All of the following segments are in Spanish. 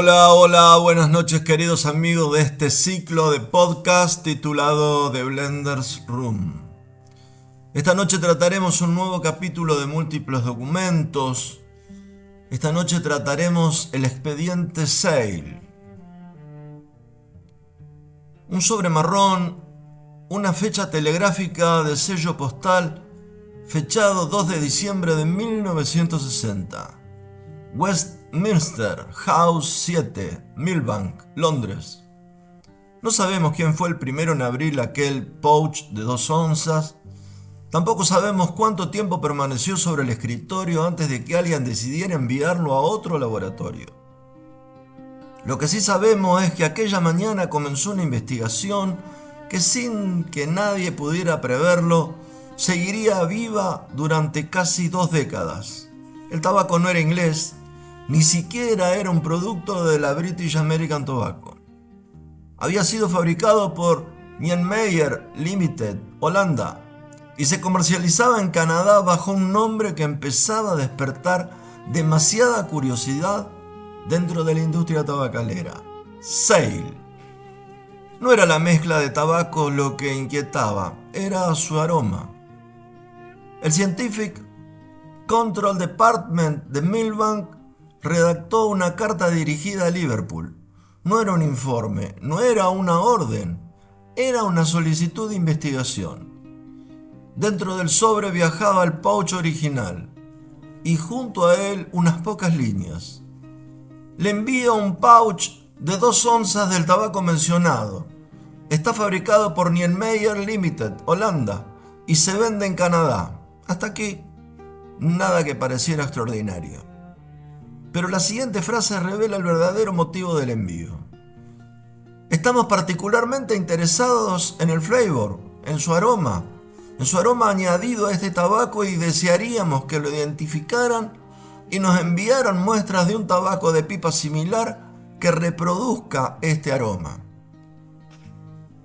Hola, hola, buenas noches queridos amigos de este ciclo de podcast titulado The Blender's Room. Esta noche trataremos un nuevo capítulo de múltiples documentos. Esta noche trataremos el expediente Sale. Un sobre marrón, una fecha telegráfica de sello postal fechado 2 de diciembre de 1960. Westminster House 7, Millbank, Londres. No sabemos quién fue el primero en abrir aquel pouch de 2 onzas. Tampoco sabemos cuánto tiempo permaneció sobre el escritorio antes de que alguien decidiera enviarlo a otro laboratorio. Lo que sí sabemos es que aquella mañana comenzó una investigación que, sin que nadie pudiera preverlo, seguiría viva durante casi 2 décadas. El tabaco no era inglés, ni siquiera era un producto de la British American Tobacco. Había sido fabricado por Niemeyer Limited, Holanda, y se comercializaba en Canadá bajo un nombre que empezaba a despertar demasiada curiosidad dentro de la industria tabacalera: Sale. No era la mezcla de tabaco lo que inquietaba, era su aroma. El Scientific Control Department de Millbank redactó una carta dirigida a Liverpool. No era un informe, no era una orden, era una solicitud de investigación. Dentro del sobre viajaba el pouch original y junto a él unas pocas líneas. Le envío un pouch de 2 onzas del tabaco mencionado. Está fabricado por Niemeyer Limited, Holanda, y se vende en Canadá. Hasta aquí, nada que pareciera extraordinario. Pero la siguiente frase revela el verdadero motivo del envío. Estamos particularmente interesados en el flavor, en su aroma añadido a este tabaco, y desearíamos que lo identificaran y nos enviaran muestras de un tabaco de pipa similar que reproduzca este aroma.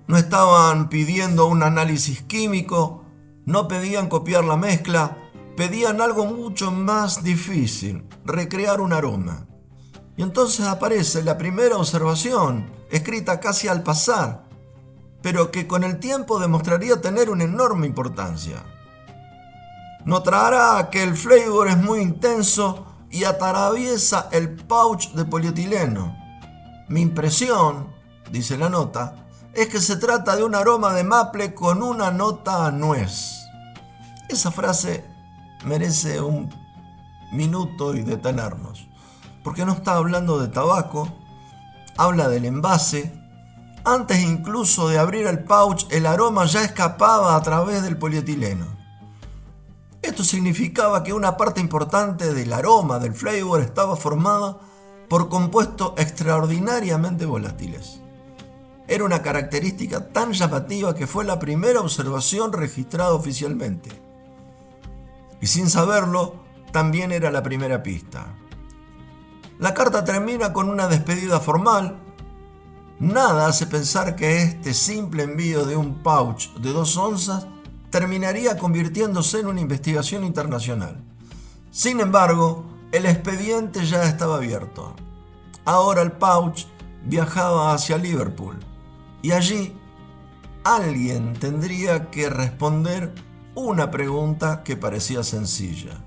No estaban pidiendo un análisis químico, no pedían copiar la mezcla, pedían algo mucho más difícil: recrear un aroma. Y entonces aparece la primera observación, escrita casi al pasar, pero que con el tiempo demostraría tener una enorme importancia. Notará que el flavor es muy intenso y atraviesa el pouch de polietileno. Mi impresión, dice la nota, es que se trata de un aroma de maple con una nota a nuez. Esa frase merece un minuto y detenernos, porque no está hablando de tabaco, habla del envase. Antes incluso de abrir el pouch, el aroma ya escapaba a través del polietileno. Esto significaba que una parte importante del aroma, del flavor, estaba formada por compuestos extraordinariamente volátiles. Era una característica tan llamativa que fue la primera observación registrada oficialmente. Y sin saberlo, también era la primera pista. La carta termina con una despedida formal. Nada hace pensar que este simple envío de un pouch de 2 onzas terminaría convirtiéndose en una investigación internacional. Sin embargo, el expediente ya estaba abierto. Ahora el pouch viajaba hacia Liverpool, y allí alguien tendría que responder una pregunta que parecía sencilla: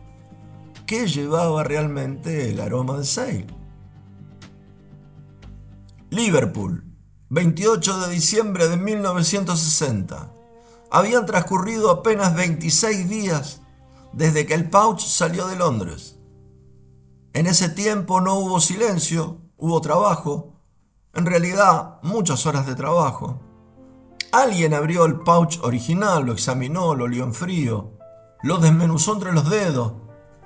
¿qué llevaba realmente el aroma de Sale? Liverpool, 28 de diciembre de 1960. Habían transcurrido apenas 26 días desde que el pouch salió de Londres. En ese tiempo no hubo silencio, hubo trabajo, en realidad muchas horas de trabajo. Alguien abrió el pouch original, lo examinó, lo olió en frío, lo desmenuzó entre los dedos,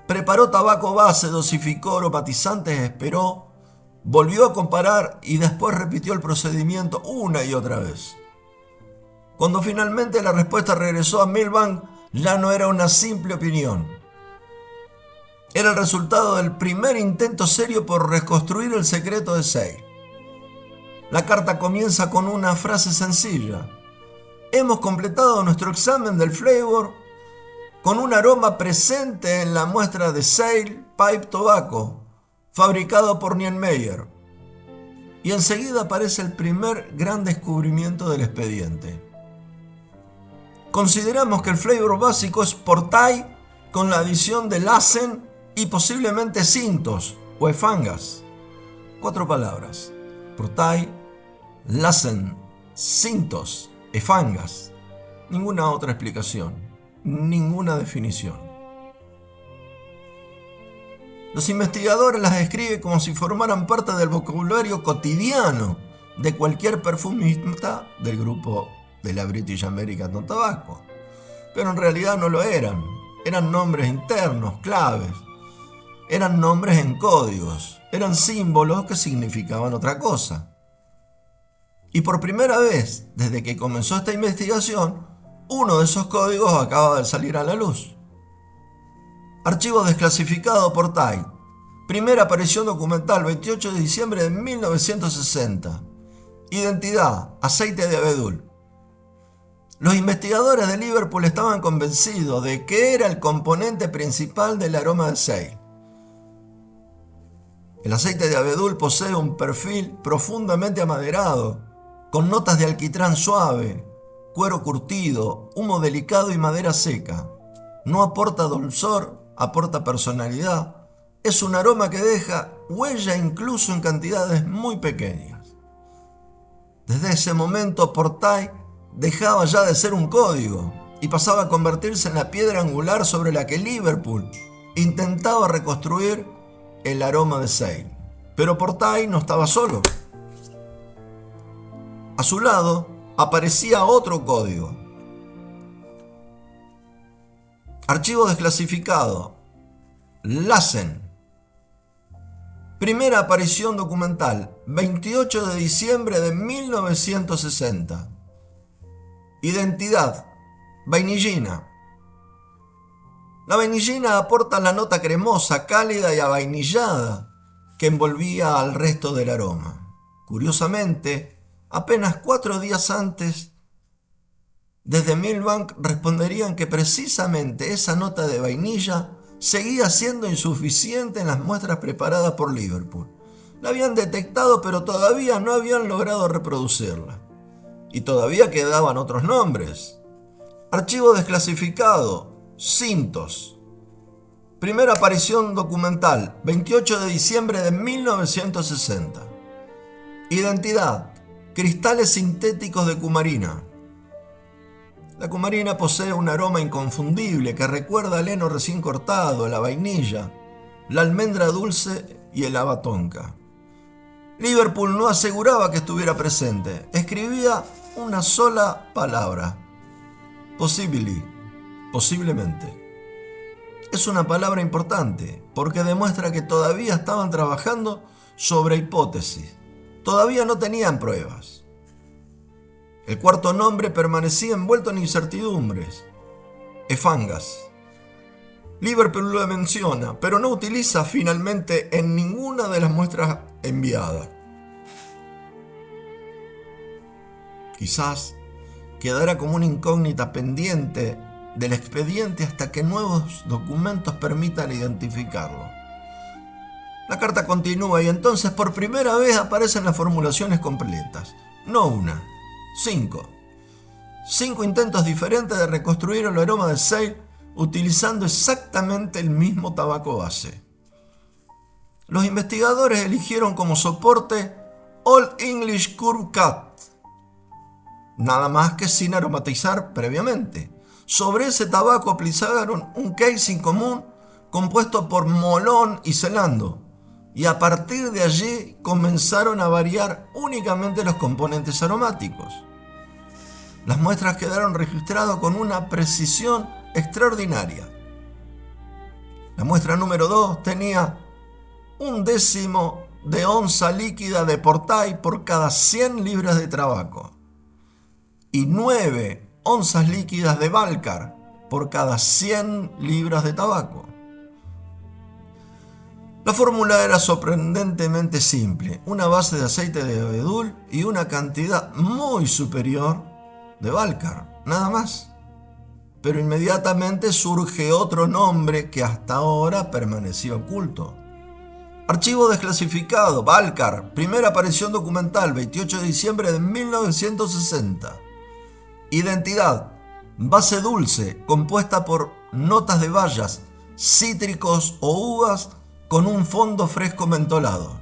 preparó tabaco base, dosificó aromatizantes, esperó, volvió a comparar y después repitió el procedimiento una y otra vez. Cuando finalmente la respuesta regresó a Millbank, ya no era una simple opinión. Era el resultado del primer intento serio por reconstruir el secreto de Sale. La carta comienza con una frase sencilla: hemos completado nuestro examen del flavor con un aroma presente en la muestra de Sale Pipe Tobacco, fabricado por Niemeyer. y enseguida aparece el primer gran descubrimiento del expediente. Consideramos que el flavor básico es Portai con la adición de Lassen y posiblemente Sintos o Efangas. 4 palabras: Portai, Lassen, Sintos, Efangas. Ninguna otra explicación, ninguna definición. Los investigadores las describen como si formaran parte del vocabulario cotidiano de cualquier perfumista del grupo de la British American Tobacco. Pero en realidad no lo eran. Eran nombres internos, claves. Eran nombres en códigos. Eran símbolos que significaban otra cosa. Y por primera vez, desde que comenzó esta investigación, uno de esos códigos acaba de salir a la luz. Archivo desclasificado Portai. Primera aparición documental, 28 de diciembre de 1960. Identidad: aceite de abedul. Los investigadores de Liverpool estaban convencidos de que era el componente principal del aroma de Sale. El aceite de abedul posee un perfil profundamente amaderado, con notas de alquitrán suave, cuero curtido, humo delicado y madera seca. No aporta dulzor, aporta personalidad. Es un aroma que deja huella incluso en cantidades muy pequeñas. Desde ese momento, Portai dejaba ya de ser un código y pasaba a convertirse en la piedra angular sobre la que Liverpool intentaba reconstruir el aroma de Sale. Pero Portai no estaba solo. A su lado aparecía otro código. Archivo desclasificado. Lassen. Primera aparición documental, 28 de diciembre de 1960. Identidad: vainillina. La vainillina aporta la nota cremosa, cálida y avainillada que envolvía al resto del aroma. Curiosamente, apenas 4 días antes, desde Millbank responderían que precisamente esa nota de vainilla seguía siendo insuficiente en las muestras preparadas por Liverpool. La habían detectado, pero todavía no habían logrado reproducirla. Y todavía quedaban otros nombres. Archivo desclasificado, Sintos. Primera aparición documental, 28 de diciembre de 1960. Identidad: cristales sintéticos de cumarina. La cumarina posee un aroma inconfundible que recuerda al heno recién cortado, la vainilla, la almendra dulce y el haba tonka. Liverpool no aseguraba que estuviera presente, escribía una sola palabra: possibly, posiblemente. Es una palabra importante porque demuestra que todavía estaban trabajando sobre hipótesis, todavía no tenían pruebas. El cuarto nombre permanecía envuelto en incertidumbres: Efangas. Liverpool lo menciona, pero no utiliza finalmente en ninguna de las muestras enviadas. Quizás quedará como una incógnita pendiente del expediente hasta que nuevos documentos permitan identificarlo. La carta continúa y entonces por primera vez aparecen las formulaciones completas. No una, 5. 5 intentos diferentes de reconstruir el aroma de Sale utilizando exactamente el mismo tabaco base. Los investigadores eligieron como soporte Old English Curve Cut, nada más que sin aromatizar previamente. Sobre ese tabaco aplicaron un casing común compuesto por molón y celando, y a partir de allí comenzaron a variar únicamente los componentes aromáticos. Las muestras quedaron registradas con una precisión extraordinaria. La muestra número 2 tenía 1/10 de onza líquida de Portai por cada 100 libras de tabaco y 9 onzas líquidas de Valcar por cada 100 libras de tabaco. La fórmula era sorprendentemente simple: una base de aceite de abedul y una cantidad muy superior de Valcar, nada más. Pero inmediatamente surge otro nombre que hasta ahora permaneció oculto: Archivo desclasificado, Valcar, primera aparición documental, 28 de diciembre de 1960. Identidad, base dulce, compuesta por notas de bayas, cítricos o uvas con un fondo fresco mentolado.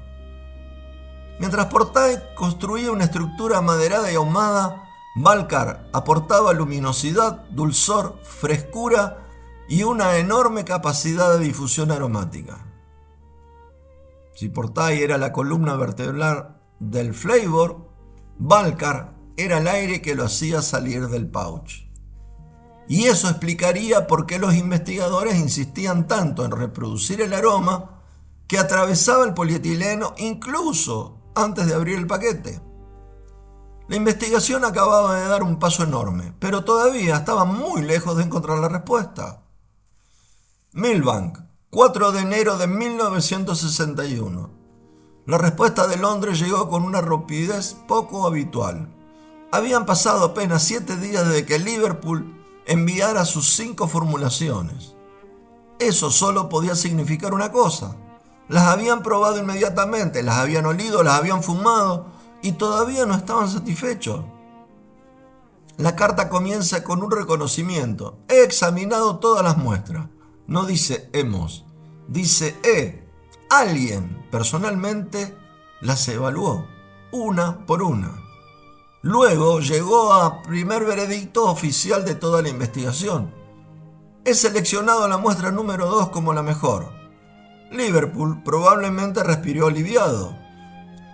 Mientras Portay construía una estructura amaderada y ahumada, Valcar aportaba luminosidad, dulzor, frescura y una enorme capacidad de difusión aromática. Si Portay era la columna vertebral del flavor, Valcar era el aire que lo hacía salir del pouch. Y eso explicaría por qué los investigadores insistían tanto en reproducir el aroma que atravesaba el polietileno incluso antes de abrir el paquete. La investigación acababa de dar un paso enorme, pero todavía estaba muy lejos de encontrar la respuesta. Milbank, 4 de enero de 1961. La respuesta de Londres llegó con una rapidez poco habitual. Habían pasado apenas 7 días desde que Liverpool enviara sus 5 formulaciones. Eso solo podía significar una cosa. Las habían probado inmediatamente, las habían olido, las habían fumado y todavía no estaban satisfechos. La carta comienza con un reconocimiento. He examinado todas las muestras. No dice hemos, dice alguien personalmente las evaluó, una por una. Luego llegó a primer veredicto oficial de toda la investigación. He seleccionado la muestra número 2 como la mejor. Liverpool probablemente respiró aliviado.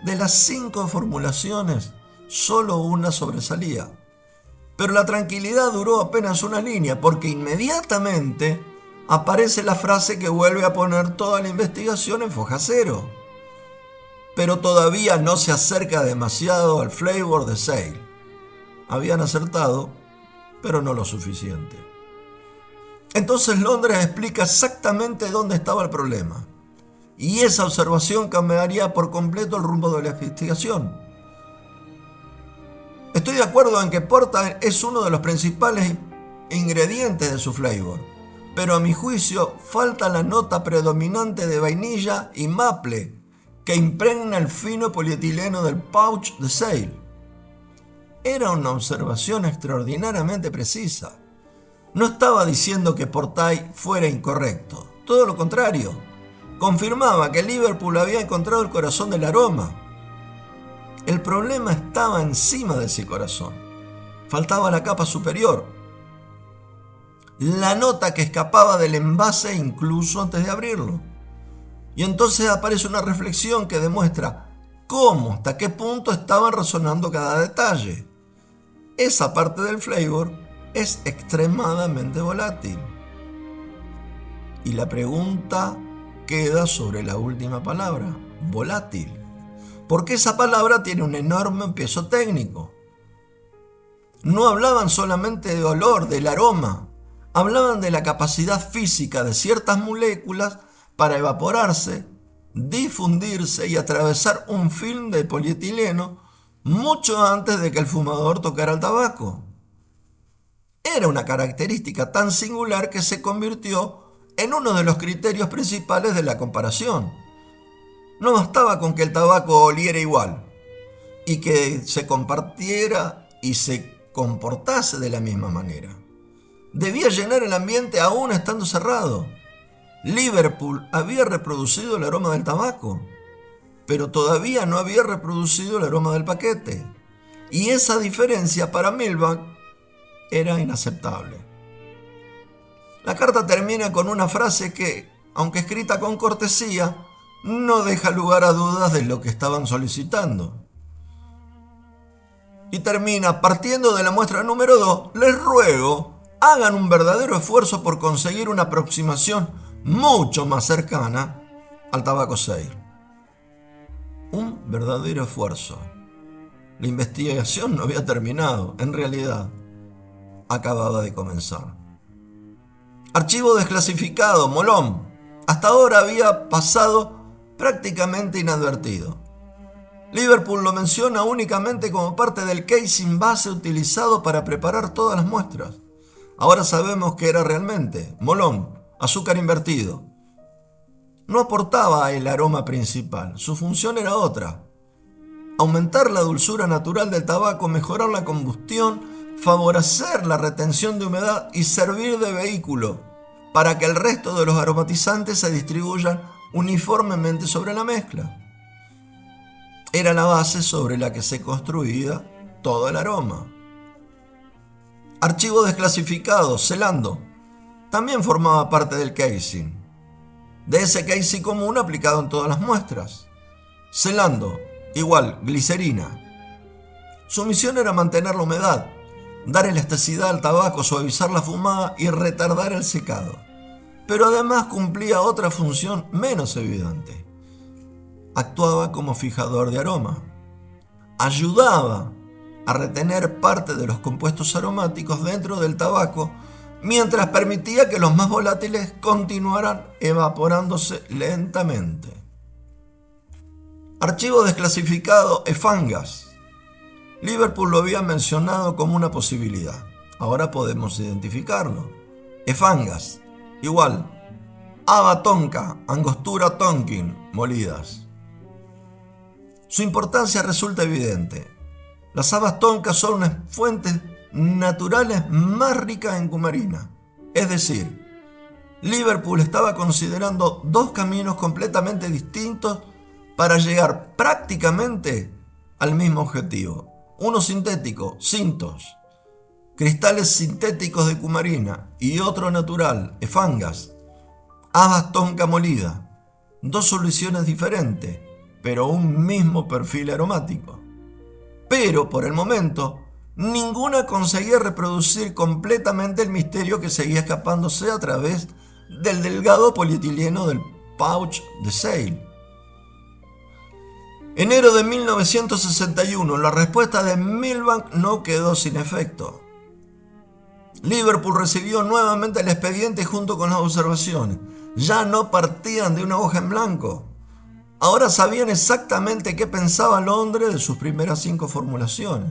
De las 5 formulaciones, solo una sobresalía. Pero la tranquilidad duró apenas una línea, porque inmediatamente aparece la frase que vuelve a poner toda la investigación en foja cero. Pero todavía no se acerca demasiado al flavor de Sale. Habían acertado, pero no lo suficiente. Entonces Londres explica exactamente dónde estaba el problema. Y esa observación cambiaría por completo el rumbo de la investigación. Estoy de acuerdo en que Porter es uno de los principales ingredientes de su flavor, pero a mi juicio falta la nota predominante de vainilla y maple que impregna el fino polietileno del pouch de Sale. Era una observación extraordinariamente precisa. No estaba diciendo que Portay fuera incorrecto, todo lo contrario. Confirmaba que Liverpool había encontrado el corazón del aroma. El problema estaba encima de ese corazón. Faltaba la capa superior. La nota que escapaba del envase incluso antes de abrirlo. Y entonces aparece una reflexión que demuestra cómo, hasta qué punto estaban resonando cada detalle. Esa parte del flavor es extremadamente volátil. Y la pregunta queda sobre la última palabra, volátil. Porque esa palabra tiene un enorme peso técnico. No hablaban solamente de olor, del aroma. Hablaban de la capacidad física de ciertas moléculas para evaporarse, difundirse y atravesar un film de polietileno mucho antes de que el fumador tocara el tabaco. Era una característica tan singular que se convirtió en uno de los criterios principales de la comparación. No bastaba con que el tabaco oliera igual y que se compartiera y se comportase de la misma manera. Debía llenar el ambiente aún estando cerrado. Liverpool había reproducido el aroma del tabaco, pero todavía no había reproducido el aroma del paquete. Y esa diferencia para Milbank era inaceptable. La carta termina con una frase que, aunque escrita con cortesía, no deja lugar a dudas de lo que estaban solicitando. Y termina: partiendo de la muestra número 2, les ruego hagan un verdadero esfuerzo por conseguir una aproximación mucho más cercana al tabaco Sale. Un verdadero esfuerzo. La investigación no había terminado, en realidad acababa de comenzar. Archivo desclasificado, Molón. Hasta ahora había pasado prácticamente inadvertido. Liverpool lo menciona únicamente como parte del casing base utilizado para preparar todas las muestras. Ahora sabemos que era realmente Molón, azúcar invertido. no aportaba el aroma principal, su función era otra: aumentar la dulzura natural del tabaco, mejorar la combustión, favorecer la retención de humedad y servir de vehículo para que el resto de los aromatizantes se distribuyan uniformemente sobre la mezcla. Era la base sobre la que se construía todo el aroma. Archivo desclasificado, Celando, también formaba parte del casing. De ese casing común aplicado en todas las muestras. Celando, igual, glicerina. Su misión era mantener la humedad, dar elasticidad al tabaco, suavizar la fumada y retardar el secado. Pero además cumplía otra función menos evidente. Actuaba como fijador de aroma. Ayudaba a retener parte de los compuestos aromáticos dentro del tabaco, mientras permitía que los más volátiles continuaran evaporándose lentamente. Archivo desclasificado, Efangas. Liverpool lo había mencionado como una posibilidad. Ahora podemos identificarlo. Efangas, igual. Haba tonka, Angostura tonkin, molidas. Su importancia resulta evidente. Las habas toncas son unas fuentes naturales más ricas en cumarina. Es decir, Liverpool estaba considerando dos caminos completamente distintos para llegar prácticamente al mismo objetivo. Uno sintético, Sintos, cristales sintéticos de cumarina, y otro natural, Efangas, habas tonka molida. Dos soluciones diferentes, pero un mismo perfil aromático. Pero, por el momento, ninguna conseguía reproducir completamente el misterio que seguía escapándose a través del delgado polietileno del pouch de Sale. Enero de 1961, la respuesta de Milbank no quedó sin efecto. Liverpool recibió nuevamente el expediente junto con las observaciones. Ya no partían de una hoja en blanco. Ahora sabían exactamente qué pensaba Londres de sus primeras 5 formulaciones.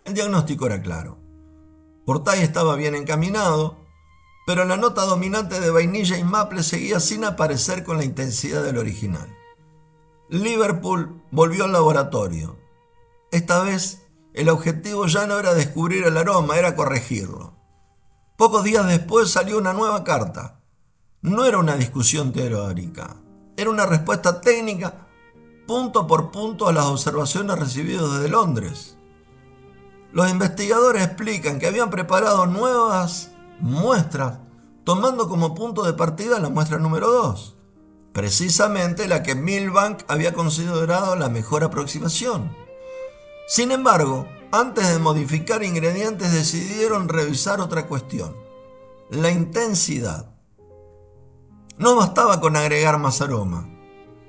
El diagnóstico era claro. Portay estaba bien encaminado, pero la nota dominante de vainilla y maple seguía sin aparecer con la intensidad del original. Liverpool volvió al laboratorio. Esta vez, el objetivo ya no era descubrir el aroma, era corregirlo. Pocos días después salió una nueva carta. No era una discusión teórica, era una respuesta técnica, punto por punto, a las observaciones recibidas desde Londres. Los investigadores explican que habían preparado nuevas muestras, tomando como punto de partida la muestra número 2. Precisamente la que Milbank había considerado la mejor aproximación. Sin embargo, antes de modificar ingredientes decidieron revisar otra cuestión: la intensidad. No bastaba con agregar más aroma.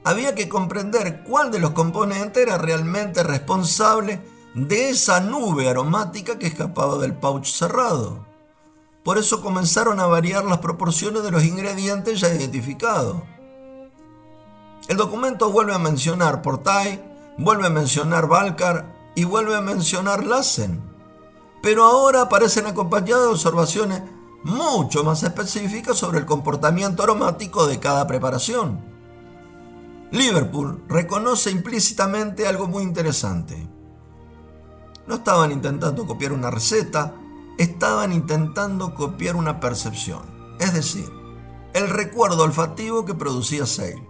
Había que comprender cuál de los componentes era realmente responsable de esa nube aromática que escapaba del pouch cerrado. Por eso comenzaron a variar las proporciones de los ingredientes ya identificados. El documento vuelve a mencionar Portay, vuelve a mencionar Valcar y vuelve a mencionar Lassen, pero ahora aparecen acompañados de observaciones mucho más específicas sobre el comportamiento aromático de cada preparación. Liverpool reconoce implícitamente algo muy interesante. No estaban intentando copiar una receta, estaban intentando copiar una percepción, es decir, el recuerdo olfativo que producía Sale.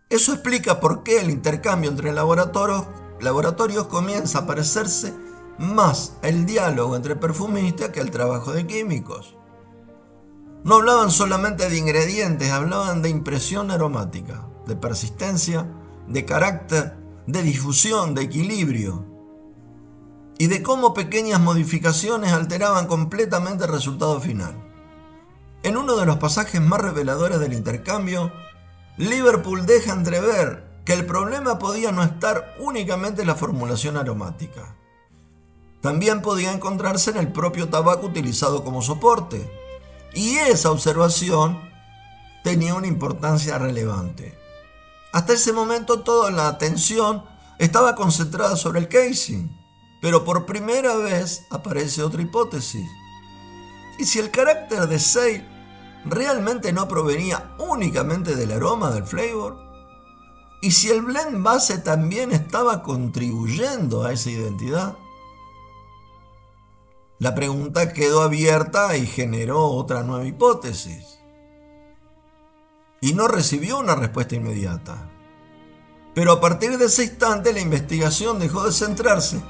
Eso explica por qué el intercambio entre laboratorios comienza a parecerse más el diálogo entre perfumistas que el trabajo de químicos. No hablaban solamente de ingredientes, hablaban de impresión aromática, de persistencia, de carácter, de difusión, de equilibrio, y de cómo pequeñas modificaciones alteraban completamente el resultado final. En uno de los pasajes más reveladores del intercambio, Liverpool deja entrever que el problema podía no estar únicamente en la formulación aromática. También podía encontrarse en el propio tabaco utilizado como soporte, y esa observación tenía una importancia relevante. Hasta ese momento toda la atención estaba concentrada sobre el casing, pero por primera vez aparece otra hipótesis. ¿Y si el carácter de Sale ¿realmente no provenía únicamente del aroma, del flavor? ¿Y si el blend base también estaba contribuyendo a esa identidad? La pregunta quedó abierta y generó otra nueva hipótesis. Y no recibió una respuesta inmediata. Pero a partir de ese instante la investigación dejó de centrarse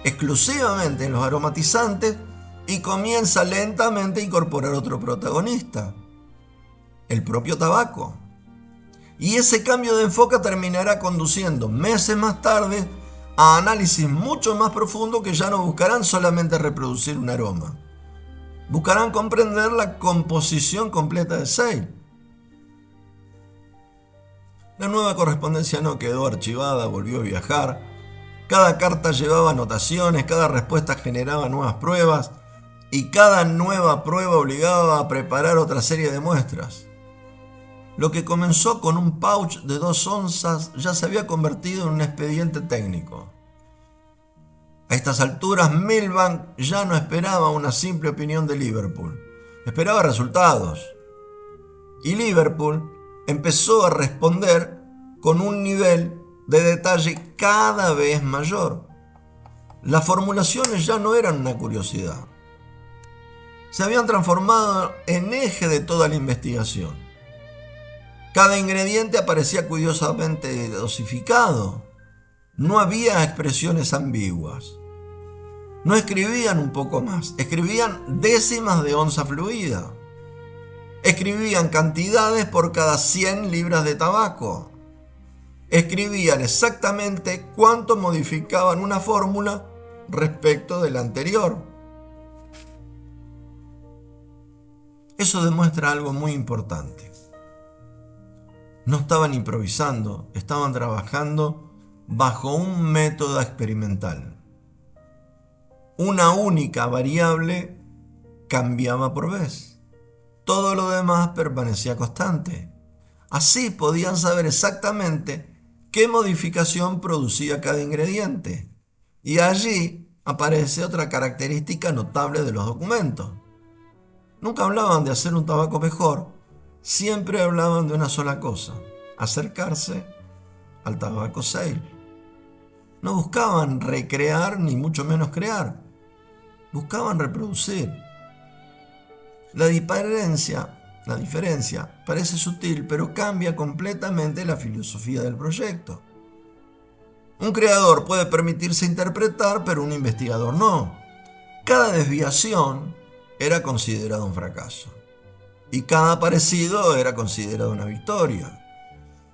exclusivamente en los aromatizantes y comienza lentamente a incorporar otro protagonista, el propio tabaco. Y ese cambio de enfoque terminará conduciendo meses más tarde a análisis mucho más profundos que ya no buscarán solamente reproducir un aroma. Buscarán comprender la composición completa de Sale. La nueva correspondencia no quedó archivada, volvió a viajar. Cada carta llevaba anotaciones, cada respuesta generaba nuevas pruebas y cada nueva prueba obligaba a preparar otra serie de muestras. Lo que comenzó con un pouch de 2 onzas ya se había convertido en un expediente técnico. A estas alturas, Milbank ya no esperaba una simple opinión de Liverpool, esperaba resultados. Y Liverpool empezó a responder con un nivel de detalle cada vez mayor. Las formulaciones ya no eran una curiosidad. Se habían transformado en eje de toda la investigación. Cada ingrediente aparecía cuidadosamente dosificado. No había expresiones ambiguas. No escribían un poco más, escribían décimas de onza fluida. Escribían cantidades por cada 100 libras de tabaco. Escribían exactamente cuánto modificaban una fórmula respecto de la anterior. Eso demuestra algo muy importante. No estaban improvisando, estaban trabajando bajo un método experimental. Una única variable cambiaba por vez. Todo lo demás permanecía constante. Así podían saber exactamente qué modificación producía cada ingrediente. Y allí aparece otra característica notable de los documentos. Nunca hablaban de hacer un tabaco mejor, siempre hablaban de una sola cosa: acercarse al tabaco Sale. No buscaban recrear ni mucho menos crear, buscaban reproducir. La diferencia parece sutil, pero cambia completamente la filosofía del proyecto. Un creador puede permitirse interpretar, pero un investigador no. Cada desviación era considerado un fracaso y cada parecido era considerado una victoria.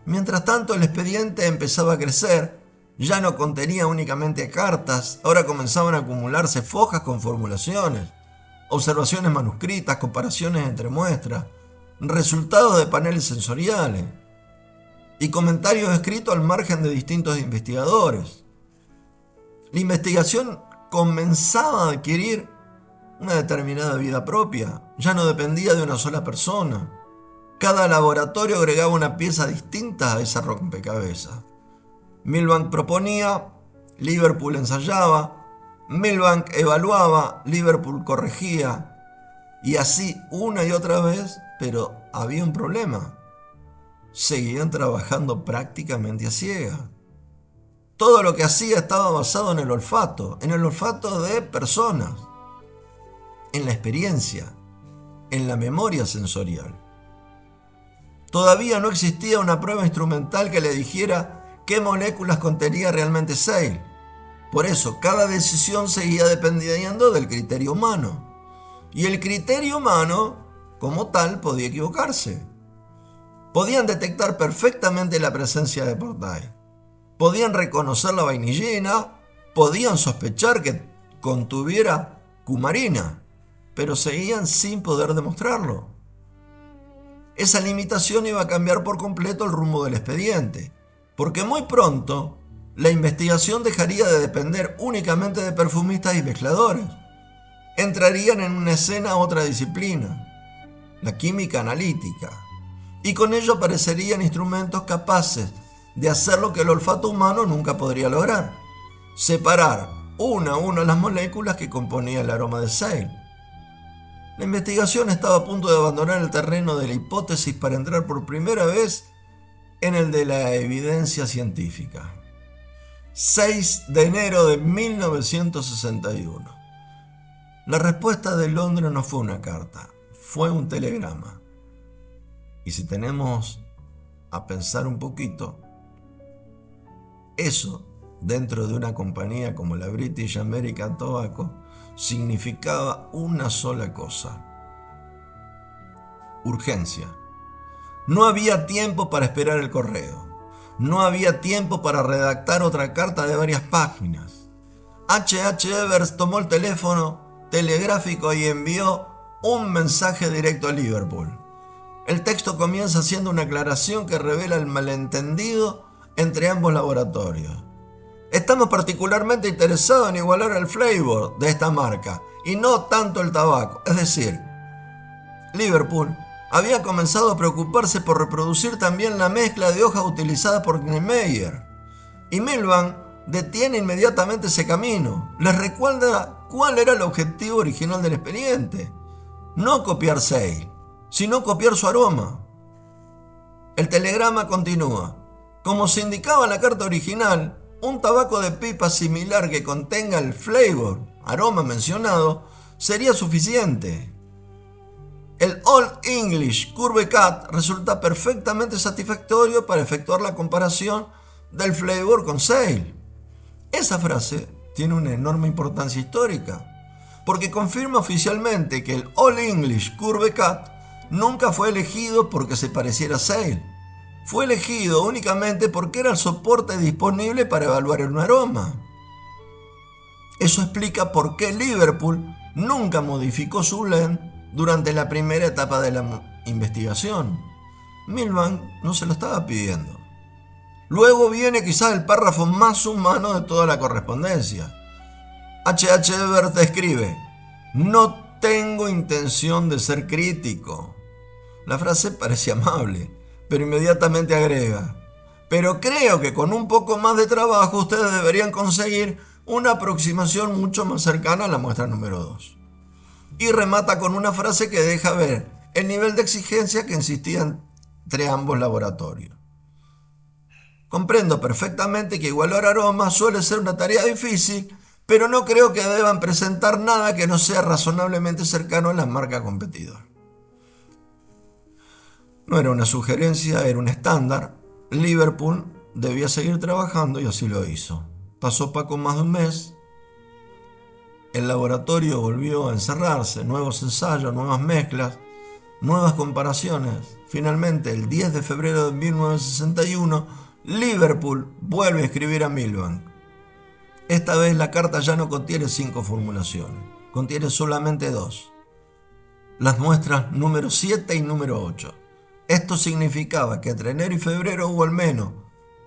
Mientras tanto, el expediente empezaba a crecer. Ya no contenía únicamente cartas, ahora comenzaban a acumularse fojas con formulaciones, observaciones manuscritas, comparaciones entre muestras, resultados de paneles sensoriales y comentarios escritos al margen de distintos investigadores. La investigación comenzaba a adquirir una determinada vida propia, ya no dependía de una sola persona. Cada laboratorio agregaba una pieza distinta a esa rompecabezas. Milbank proponía, Liverpool ensayaba, Milbank evaluaba, Liverpool corregía, y así una y otra vez, pero había un problema. Seguían trabajando prácticamente a ciegas. Todo lo que hacía estaba basado en el olfato de personas, en la experiencia, en la memoria sensorial. Todavía no existía una prueba instrumental que le dijera qué moléculas contenía realmente Sale. Por eso, cada decisión seguía dependiendo del criterio humano. Y el criterio humano, como tal, podía equivocarse. Podían detectar perfectamente la presencia de Portay. Podían reconocer la vainillina, podían sospechar que contuviera cumarina, pero seguían sin poder demostrarlo. Esa limitación iba a cambiar por completo el rumbo del expediente, porque muy pronto la investigación dejaría de depender únicamente de perfumistas y mezcladores. Entrarían en una escena otra disciplina, la química analítica, y con ello aparecerían instrumentos capaces de hacer lo que el olfato humano nunca podría lograr: separar una a una las moléculas que componían el aroma de Sale. La investigación estaba a punto de abandonar el terreno de la hipótesis para entrar por primera vez en el de la evidencia científica. 6 de enero de 1961. La respuesta de Londres no fue una carta, fue un telegrama. Y si tenemos a pensar un poquito, eso, dentro de una compañía como la British American Tobacco, significaba una sola cosa: urgencia. No había tiempo para esperar el correo. No había tiempo para redactar otra carta de varias páginas. H.H. Evers tomó el teléfono telegráfico y envió un mensaje directo a Liverpool. El texto comienza haciendo una aclaración que revela el malentendido entre ambos laboratorios. Estamos particularmente interesados en igualar el flavor de esta marca y no tanto el tabaco. Es decir, Liverpool había comenzado a preocuparse por reproducir también la mezcla de hojas utilizada por Niemeyer. Y Milbank detiene inmediatamente ese camino. Les recuerda cuál era el objetivo original del expediente. No copiar Sale, sino copiar su aroma. El telegrama continúa. Como se indicaba en la carta original, un tabaco de pipa similar que contenga el flavor, aroma mencionado, sería suficiente. El Old English Curve Cut resulta perfectamente satisfactorio para efectuar la comparación del flavor con Sale. Esa frase tiene una enorme importancia histórica, porque confirma oficialmente que el Old English Curve Cut nunca fue elegido porque se pareciera a Sale. Fue elegido únicamente porque era el soporte disponible para evaluar un aroma. Eso explica por qué Liverpool nunca modificó su blend durante la primera etapa de la investigación. Milbank no se lo estaba pidiendo. Luego viene quizás el párrafo más humano de toda la correspondencia. H.H. Evers escribe: "No tengo intención de ser crítico". La frase parece amable, pero inmediatamente agrega: "Pero creo que con un poco más de trabajo ustedes deberían conseguir una aproximación mucho más cercana a la muestra número 2. Y remata con una frase que deja ver el nivel de exigencia que existía entre ambos laboratorios. Comprendo perfectamente que igualar aromas suele ser una tarea difícil, pero no creo que deban presentar nada que no sea razonablemente cercano a la marca competidora". No era una sugerencia, era un estándar. Liverpool debía seguir trabajando y así lo hizo. Pasó poco más de un mes. El laboratorio volvió a encerrarse, nuevos ensayos, nuevas mezclas, nuevas comparaciones. Finalmente, el 10 de febrero de 1961, Liverpool vuelve a escribir a Milbank. Esta vez la carta ya no contiene 5 formulaciones, contiene solamente 2. Las muestras número 7 y número 8. Esto significaba que entre enero y febrero hubo al menos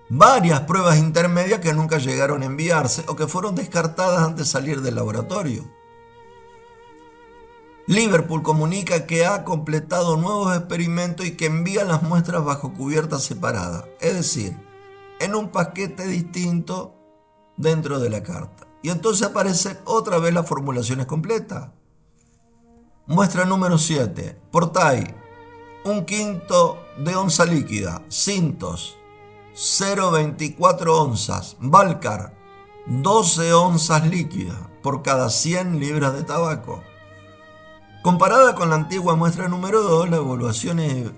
varias pruebas intermedias que nunca llegaron a enviarse o que fueron descartadas antes de salir del laboratorio. Liverpool comunica que ha completado nuevos experimentos y que envía las muestras bajo cubierta separada, es decir, en un paquete distinto dentro de la carta. Y entonces aparecen otra vez las formulaciones completas. Muestra número 7, Portai, 1/5 de onza líquida, Sintos, 0,24 onzas, Valcar, 12 onzas líquidas por cada 100 libras de tabaco. Comparada con la antigua muestra número 2, la evaluación es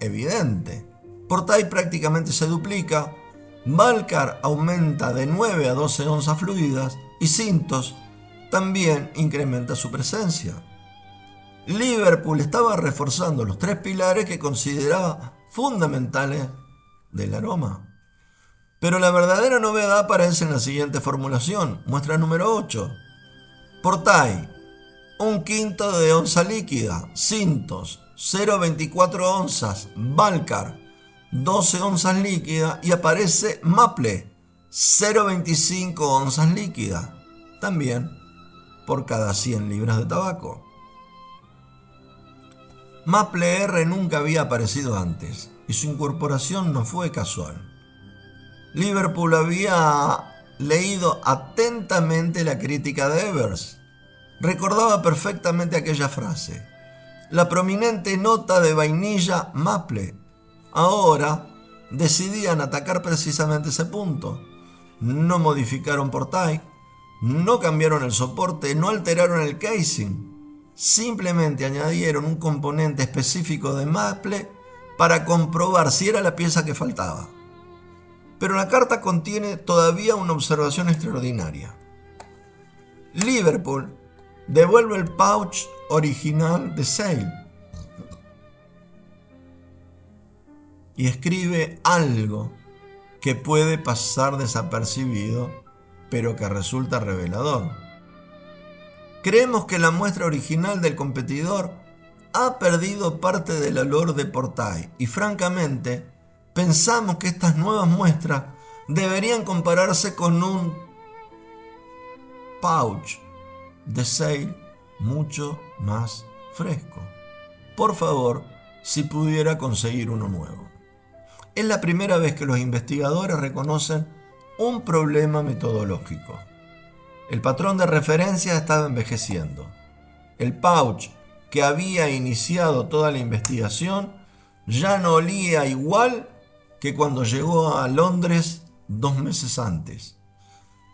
evidente. Portai prácticamente se duplica, Valcar aumenta de 9 a 12 onzas fluidas y Sintos también incrementa su presencia. Liverpool estaba reforzando los 3 pilares que consideraba fundamentales del aroma. Pero la verdadera novedad aparece en la siguiente formulación, muestra número 8. Portai, 1/5 de onza líquida, Sintos, 0,24 onzas, Valcar, 12 onzas líquidas y aparece Maple, 0,25 onzas líquidas, también por cada 100 libras de tabaco. Maple R nunca había aparecido antes y su incorporación no fue casual. Liverpool había leído atentamente la crítica de Evers. Recordaba perfectamente aquella frase: la prominente nota de vainilla maple. Ahora decidían atacar precisamente ese punto. No modificaron Portai, no cambiaron el soporte, no alteraron el casing. Simplemente añadieron un componente específico de maple para comprobar si era la pieza que faltaba. Pero la carta contiene todavía una observación extraordinaria. Liverpool devuelve el pouch original de Sale y escribe algo que puede pasar desapercibido, pero que resulta revelador. Creemos que la muestra original del competidor ha perdido parte del olor de Portai y francamente pensamos que estas nuevas muestras deberían compararse con un pouch de Sale mucho más fresco. Por favor, si pudiera conseguir uno nuevo. Es la primera vez que los investigadores reconocen un problema metodológico. El patrón de referencia estaba envejeciendo. El pouch que había iniciado toda la investigación ya no olía igual que cuando llegó a Londres 2 meses antes.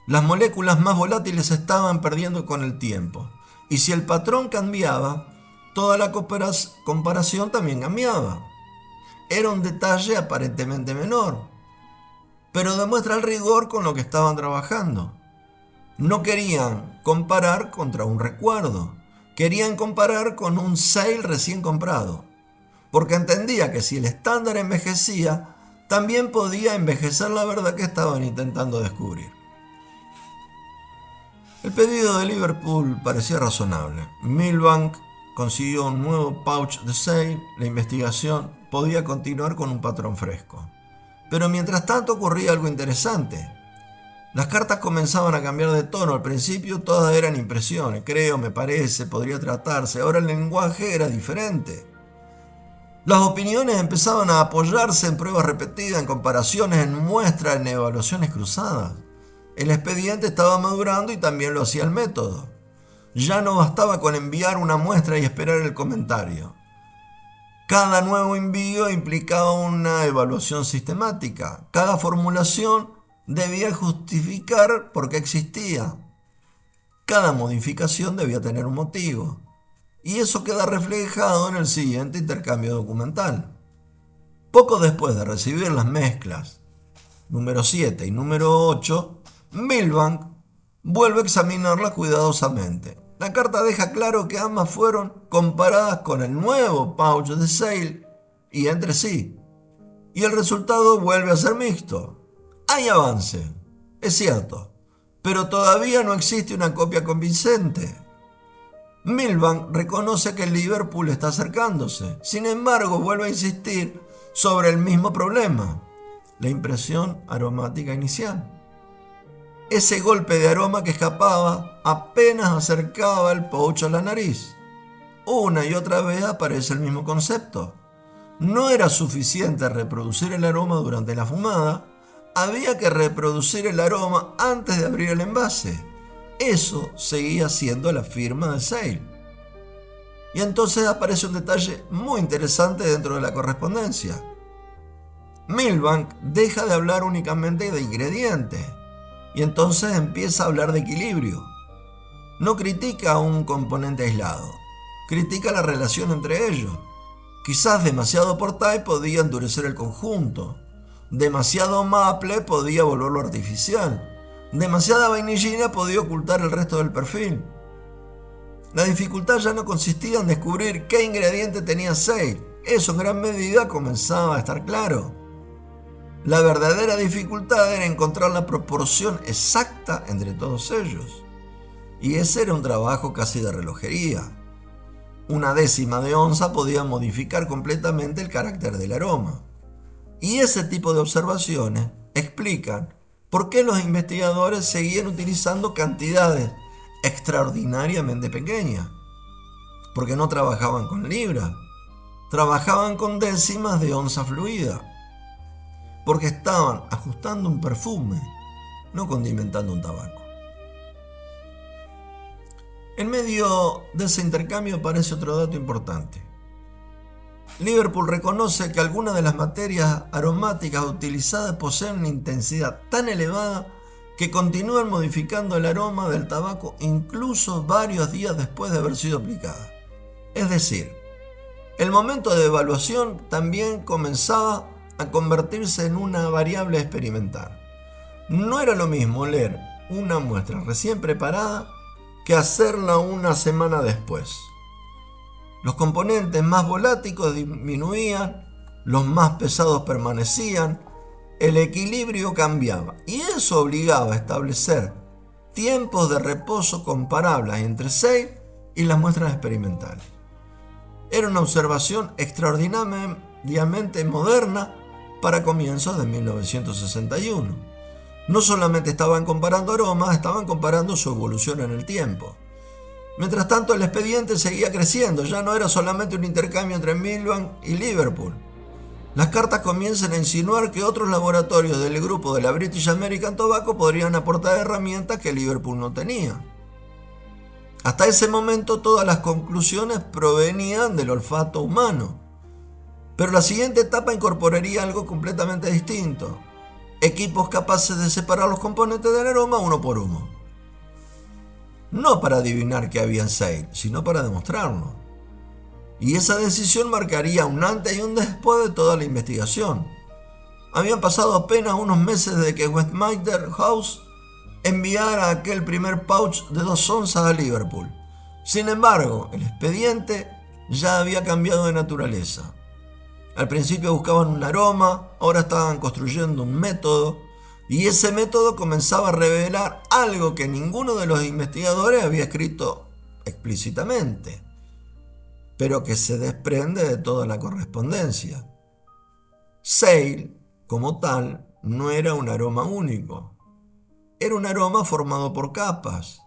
Las moléculas más volátiles se estaban perdiendo con el tiempo, y si el patrón cambiaba, toda la comparación también cambiaba. Era un detalle aparentemente menor, pero demuestra el rigor con lo que estaban trabajando. No querían comparar contra un recuerdo, querían comparar con un Sale recién comprado, porque entendía que si el estándar envejecía, también podía envejecer la verdad que estaban intentando descubrir. El pedido de Liverpool parecía razonable. Milbank consiguió un nuevo pouch de Sale, la investigación podía continuar con un patrón fresco. Pero mientras tanto ocurría algo interesante. Las cartas comenzaban a cambiar de tono. Al principio todas eran impresiones. Creo, me parece, podría tratarse. Ahora el lenguaje era diferente. Las opiniones empezaban a apoyarse en pruebas repetidas, en comparaciones, en muestras, en evaluaciones cruzadas. El expediente estaba madurando y también lo hacía el método. Ya no bastaba con enviar una muestra y esperar el comentario. Cada nuevo envío implicaba una evaluación sistemática. Cada formulación debía justificar por qué existía. Cada modificación debía tener un motivo. Y eso queda reflejado en el siguiente intercambio documental. Poco después de recibir las mezclas número 7 y número 8, Milbank vuelve a examinarlas cuidadosamente. La carta deja claro que ambas fueron comparadas con el nuevo pouch de Sale y entre sí. Y el resultado vuelve a ser mixto. Hay avance, es cierto, pero todavía no existe una copia convincente. Milbank reconoce que Liverpool está acercándose. Sin embargo, vuelve a insistir sobre el mismo problema, la impresión aromática inicial. Ese golpe de aroma que escapaba apenas acercaba el pouch a la nariz. Una y otra vez aparece el mismo concepto. No era suficiente reproducir el aroma durante la fumada, había que reproducir el aroma antes de abrir el envase. Eso seguía siendo la firma de Sale. Y entonces aparece un detalle muy interesante dentro de la correspondencia. Milbank deja de hablar únicamente de ingredientes y entonces empieza a hablar de equilibrio. No critica a un componente aislado, critica la relación entre ellos. Quizás demasiado Portai podía endurecer el conjunto, demasiado maple podía volverlo artificial, demasiada vainillina podía ocultar el resto del perfil. La dificultad ya no consistía en descubrir qué ingrediente tenía Sale, eso en gran medida comenzaba a estar claro. La verdadera dificultad era encontrar la proporción exacta entre todos ellos. Y ese era un trabajo casi de relojería. Una décima de onza podía modificar completamente el carácter del aroma. Y ese tipo de observaciones explican por qué los investigadores seguían utilizando cantidades extraordinariamente pequeñas. Porque no trabajaban con libras, trabajaban con décimas de onza fluida. Porque estaban ajustando un perfume, no condimentando un tabaco. En medio de ese intercambio aparece otro dato importante. Liverpool reconoce que algunas de las materias aromáticas utilizadas poseen una intensidad tan elevada que continúan modificando el aroma del tabaco incluso varios días después de haber sido aplicada. Es decir, el momento de evaluación también comenzaba a convertirse en una variable experimental. No era lo mismo leer una muestra recién preparada que hacerla una semana después. Los componentes más volátiles disminuían, los más pesados permanecían, el equilibrio cambiaba y eso obligaba a establecer tiempos de reposo comparables entre Seil y las muestras experimentales. Era una observación extraordinariamente moderna para comienzos de 1961. No solamente estaban comparando aromas, estaban comparando su evolución en el tiempo. Mientras tanto, el expediente seguía creciendo, ya no era solamente un intercambio entre Milbank y Liverpool. Las cartas comienzan a insinuar que otros laboratorios del grupo de la British American Tobacco podrían aportar herramientas que Liverpool no tenía. Hasta ese momento todas las conclusiones provenían del olfato humano, pero la siguiente etapa incorporaría algo completamente distinto: equipos capaces de separar los componentes del aroma uno por uno. No para adivinar qué había en Seil, sino para demostrarlo. Y esa decisión marcaría un antes y un después de toda la investigación. Habían pasado apenas unos meses desde que Westminster House enviara aquel primer pouch de 2 onzas a Liverpool. Sin embargo, el expediente ya había cambiado de naturaleza. Al principio buscaban un aroma, ahora estaban construyendo un método, y ese método comenzaba a revelar algo que ninguno de los investigadores había escrito explícitamente, pero que se desprende de toda la correspondencia. Seil, como tal, no era un aroma único. Era un aroma formado por capas.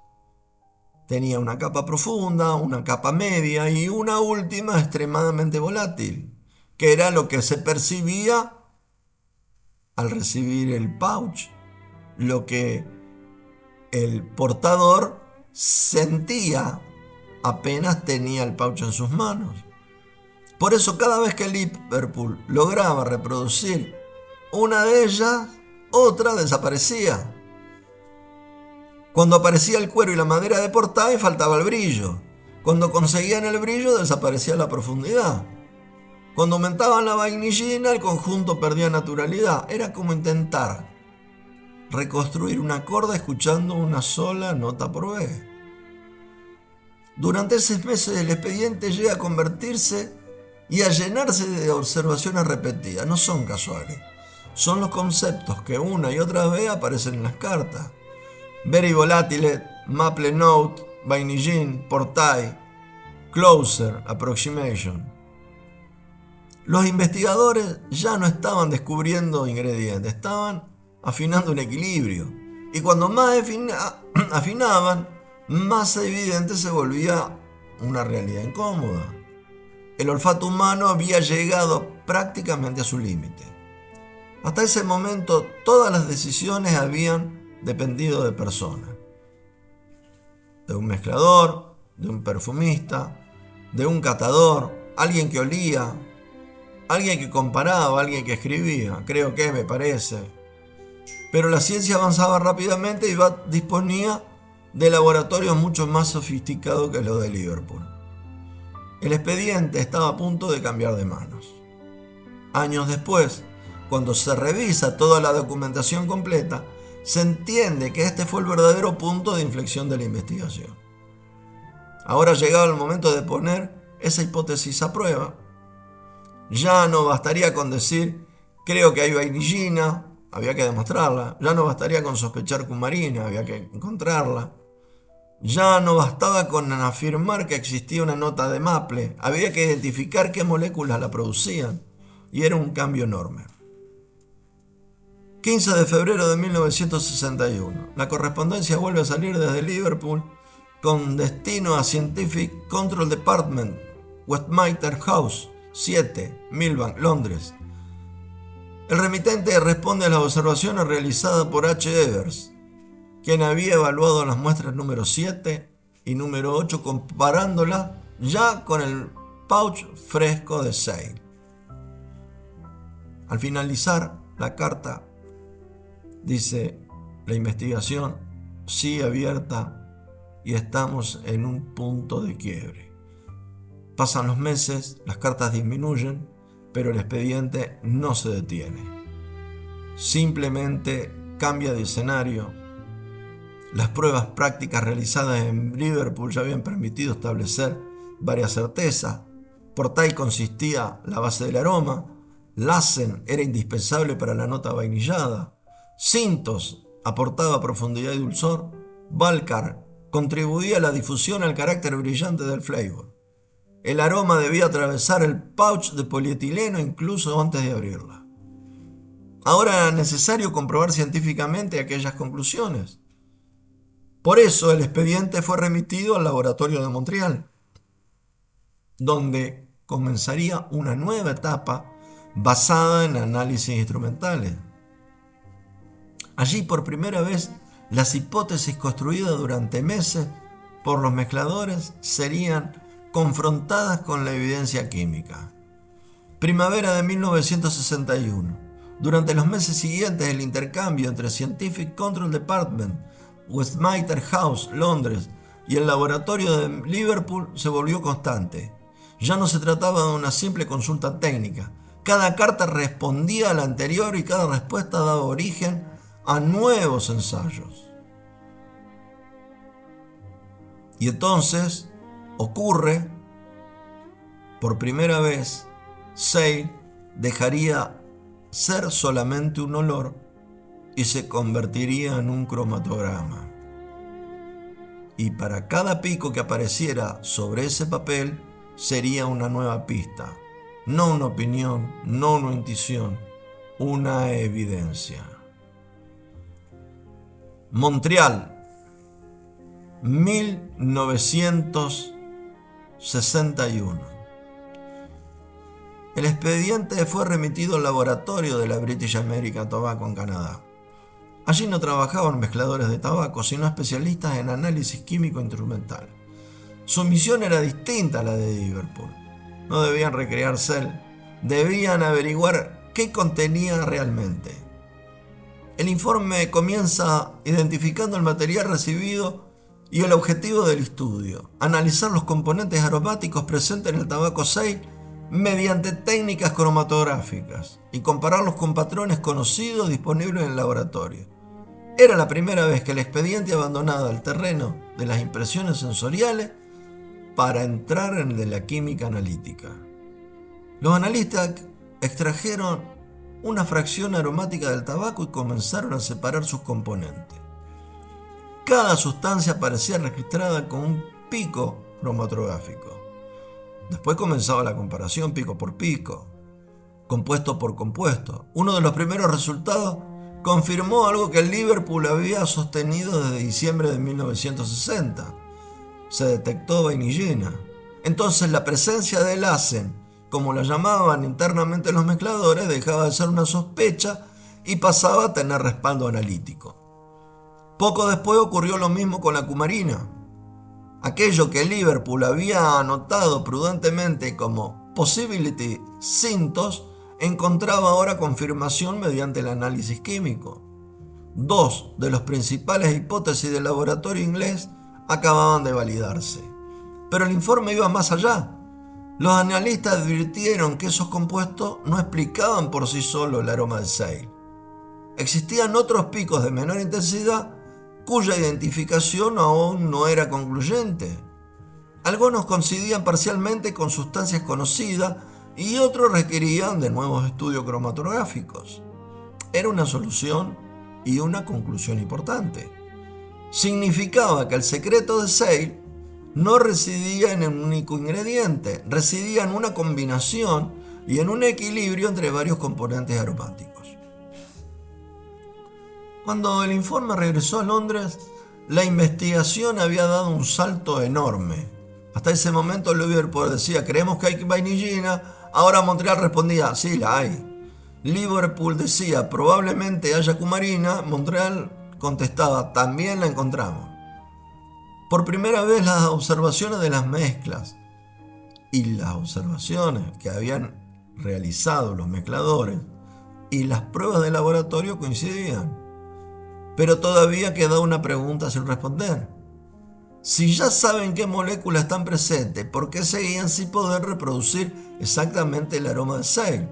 Tenía una capa profunda, una capa media y una última extremadamente volátil, que era lo que se percibía al recibir el pouch, lo que el portador sentía apenas tenía el pouch en sus manos. Por eso cada vez que Liverpool lograba reproducir una de ellas, otra desaparecía. Cuando aparecía el cuero y la madera de Portail, faltaba el brillo. Cuando conseguían el brillo, desaparecía la profundidad. Cuando aumentaban la vainillina, el conjunto perdía naturalidad. Era como intentar reconstruir un acorde escuchando una sola nota por vez. Durante esos meses el expediente llega a convertirse y a llenarse de observaciones repetidas. No son casuales. Son los conceptos que una y otra vez aparecen en las cartas. Very Volatile, Maple Note, Vainillin, Portail, Closer, Approximation. Los investigadores ya no estaban descubriendo ingredientes, estaban afinando un equilibrio. Y cuando más afinaban, más evidente se volvía una realidad incómoda. El olfato humano había llegado prácticamente a su límite. Hasta ese momento, todas las decisiones habían dependido de personas. De un mezclador, de un perfumista, de un catador, alguien que olía, alguien que comparaba, alguien que escribía. Creo que, me parece. Pero la ciencia avanzaba rápidamente y disponía de laboratorios mucho más sofisticados que los de Liverpool. El expediente estaba a punto de cambiar de manos. Años después, cuando se revisa toda la documentación completa, se entiende que este fue el verdadero punto de inflexión de la investigación. Ahora llegaba el momento de poner esa hipótesis a prueba. Ya no bastaría con decir, creo que hay vainillina, había que demostrarla. Ya no bastaría con sospechar cumarina, había que encontrarla. Ya no bastaba con afirmar que existía una nota de maple, había que identificar qué moléculas la producían. Y era un cambio enorme. 15 de febrero de 1961. La correspondencia vuelve a salir desde Liverpool con destino a Scientific Control Department, Westminster House, 7, Milbank, Londres. El remitente responde a las observaciones realizadas por H. Evers, quien había evaluado las muestras número 7 y número 8 comparándola ya con el pouch fresco de Sale. Al finalizar la carta dice: la investigación sigue abierta y estamos en un punto de quiebre. Pasan los meses, las cartas disminuyen, pero el expediente no se detiene. Simplemente cambia de escenario. Las pruebas prácticas realizadas en Liverpool ya habían permitido establecer varias certezas. Por tal consistía la base del aroma. Lassen era indispensable para la nota vainillada. Sintos aportaba profundidad y dulzor. Valcar contribuía a la difusión al carácter brillante del flavor. El aroma debía atravesar el pouch de polietileno incluso antes de abrirla. Ahora era necesario comprobar científicamente aquellas conclusiones. Por eso el expediente fue remitido al laboratorio de Montreal, donde comenzaría una nueva etapa basada en análisis instrumentales. Allí por primera vez las hipótesis construidas durante meses por los mezcladores serían confrontadas con la evidencia química. Primavera de 1961. Durante los meses siguientes, el intercambio entre Scientific Control Department, Westminster House, Londres, y el laboratorio de Liverpool se volvió constante. Ya no se trataba de una simple consulta técnica. Cada carta respondía a la anterior y cada respuesta daba origen a nuevos ensayos. Y entonces ocurre, por primera vez, Sale dejaría ser solamente un olor y se convertiría en un cromatograma. Y para cada pico que apareciera sobre ese papel sería una nueva pista, no una opinión, no una intuición, una evidencia. Montreal, 1961. El expediente fue remitido al laboratorio de la British American Tobacco en Canadá. Allí no trabajaban mezcladores de tabaco, sino especialistas en análisis químico instrumental. Su misión era distinta a la de Liverpool. No debían recrear Sale, debían averiguar qué contenía realmente. El informe comienza identificando el material recibido y el objetivo del estudio: analizar los componentes aromáticos presentes en el tabaco Sale mediante técnicas cromatográficas y compararlos con patrones conocidos disponibles en el laboratorio. Era la primera vez que el expediente abandonaba el terreno de las impresiones sensoriales para entrar en el de la química analítica. Los analistas extrajeron una fracción aromática del tabaco y comenzaron a separar sus componentes. Cada sustancia aparecía registrada con un pico cromatográfico. Después comenzaba la comparación pico por pico, compuesto por compuesto. Uno de los primeros resultados confirmó algo que el Liverpool había sostenido desde diciembre de 1960. Se detectó vainillina. Entonces la presencia de Lassen, como la llamaban internamente los mezcladores, dejaba de ser una sospecha y pasaba a tener respaldo analítico. Poco después ocurrió lo mismo con la cumarina. Aquello que Liverpool había anotado prudentemente como Possibility Sintos encontraba ahora confirmación mediante el análisis químico. Dos de las principales hipótesis del laboratorio inglés acababan de validarse. Pero el informe iba más allá. Los analistas advirtieron que esos compuestos no explicaban por sí solos el aroma de Sale. Existían otros picos de menor intensidad cuya identificación aún no era concluyente. Algunos coincidían parcialmente con sustancias conocidas y otros requerían de nuevos estudios cromatográficos. Era una solución y una conclusión importante. Significaba que el secreto de Sale no residía en un único ingrediente, residía en una combinación y en un equilibrio entre varios componentes aromáticos. Cuando el informe regresó a Londres, la investigación había dado un salto enorme. Hasta ese momento Liverpool decía: creemos que hay vainillina. Ahora Montreal respondía: sí, la hay. Liverpool decía: probablemente haya cumarina. Montreal contestaba: también la encontramos. Por primera vez las observaciones de las mezclas y las observaciones que habían realizado los mezcladores y las pruebas de laboratorio coincidían. Pero todavía queda una pregunta sin responder. Si ya saben qué moléculas están presentes, ¿por qué seguían sin poder reproducir exactamente el aroma de Sale?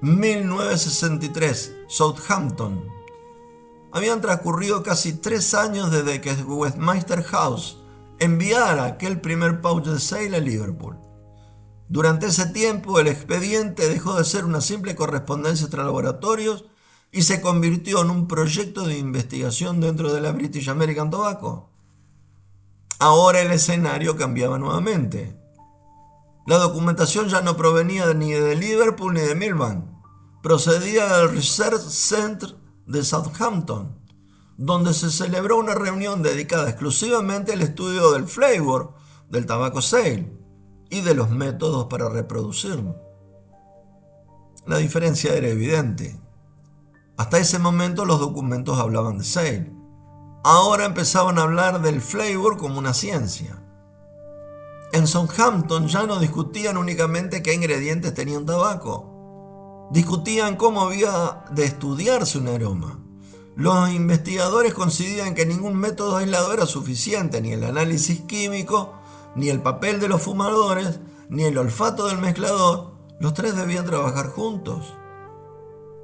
1963, Southampton. Habían transcurrido casi 3 años desde que Westminster House enviara aquel primer pouch de Sale a Liverpool. Durante ese tiempo, el expediente dejó de ser una simple correspondencia entre laboratorios y se convirtió en un proyecto de investigación dentro de la British American Tobacco. Ahora el escenario cambiaba nuevamente. La documentación ya no provenía ni de Liverpool ni de Millbank, procedía del Research Centre de Southampton, donde se celebró una reunión dedicada exclusivamente al estudio del flavor del tabaco Sale y de los métodos para reproducirlo. La diferencia era evidente. Hasta ese momento los documentos hablaban de Sale. Ahora empezaban a hablar del flavor como una ciencia. En Southampton ya no discutían únicamente qué ingredientes tenía un tabaco. Discutían cómo había de estudiarse un aroma. Los investigadores coincidían que ningún método aislado era suficiente, ni el análisis químico, ni el papel de los fumadores, ni el olfato del mezclador. Los tres debían trabajar juntos.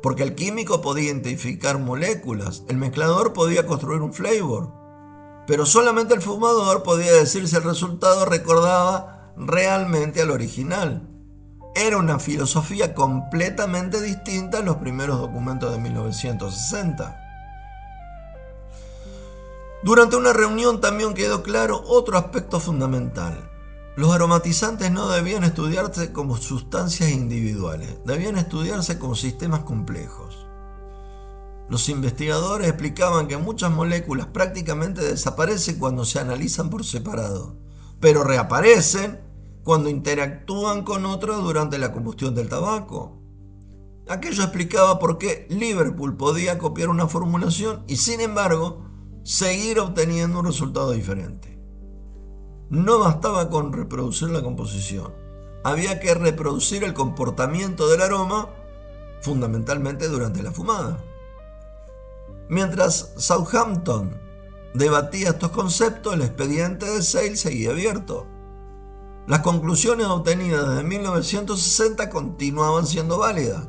Porque el químico podía identificar moléculas, el mezclador podía construir un flavor, pero solamente el fumador podía decir si el resultado recordaba realmente al original. Era una filosofía completamente distinta a los primeros documentos de 1960. Durante una reunión también quedó claro otro aspecto fundamental. Los aromatizantes no debían estudiarse como sustancias individuales, debían estudiarse como sistemas complejos. Los investigadores explicaban que muchas moléculas prácticamente desaparecen cuando se analizan por separado, pero reaparecen cuando interactúan con otras durante la combustión del tabaco. Aquello explicaba por qué Liverpool podía copiar una formulación y, sin embargo, seguir obteniendo un resultado diferente. No bastaba con reproducir la composición, había que reproducir el comportamiento del aroma, fundamentalmente durante la fumada. Mientras Southampton debatía estos conceptos, el expediente de Sale seguía abierto. Las conclusiones obtenidas desde 1960 continuaban siendo válidas.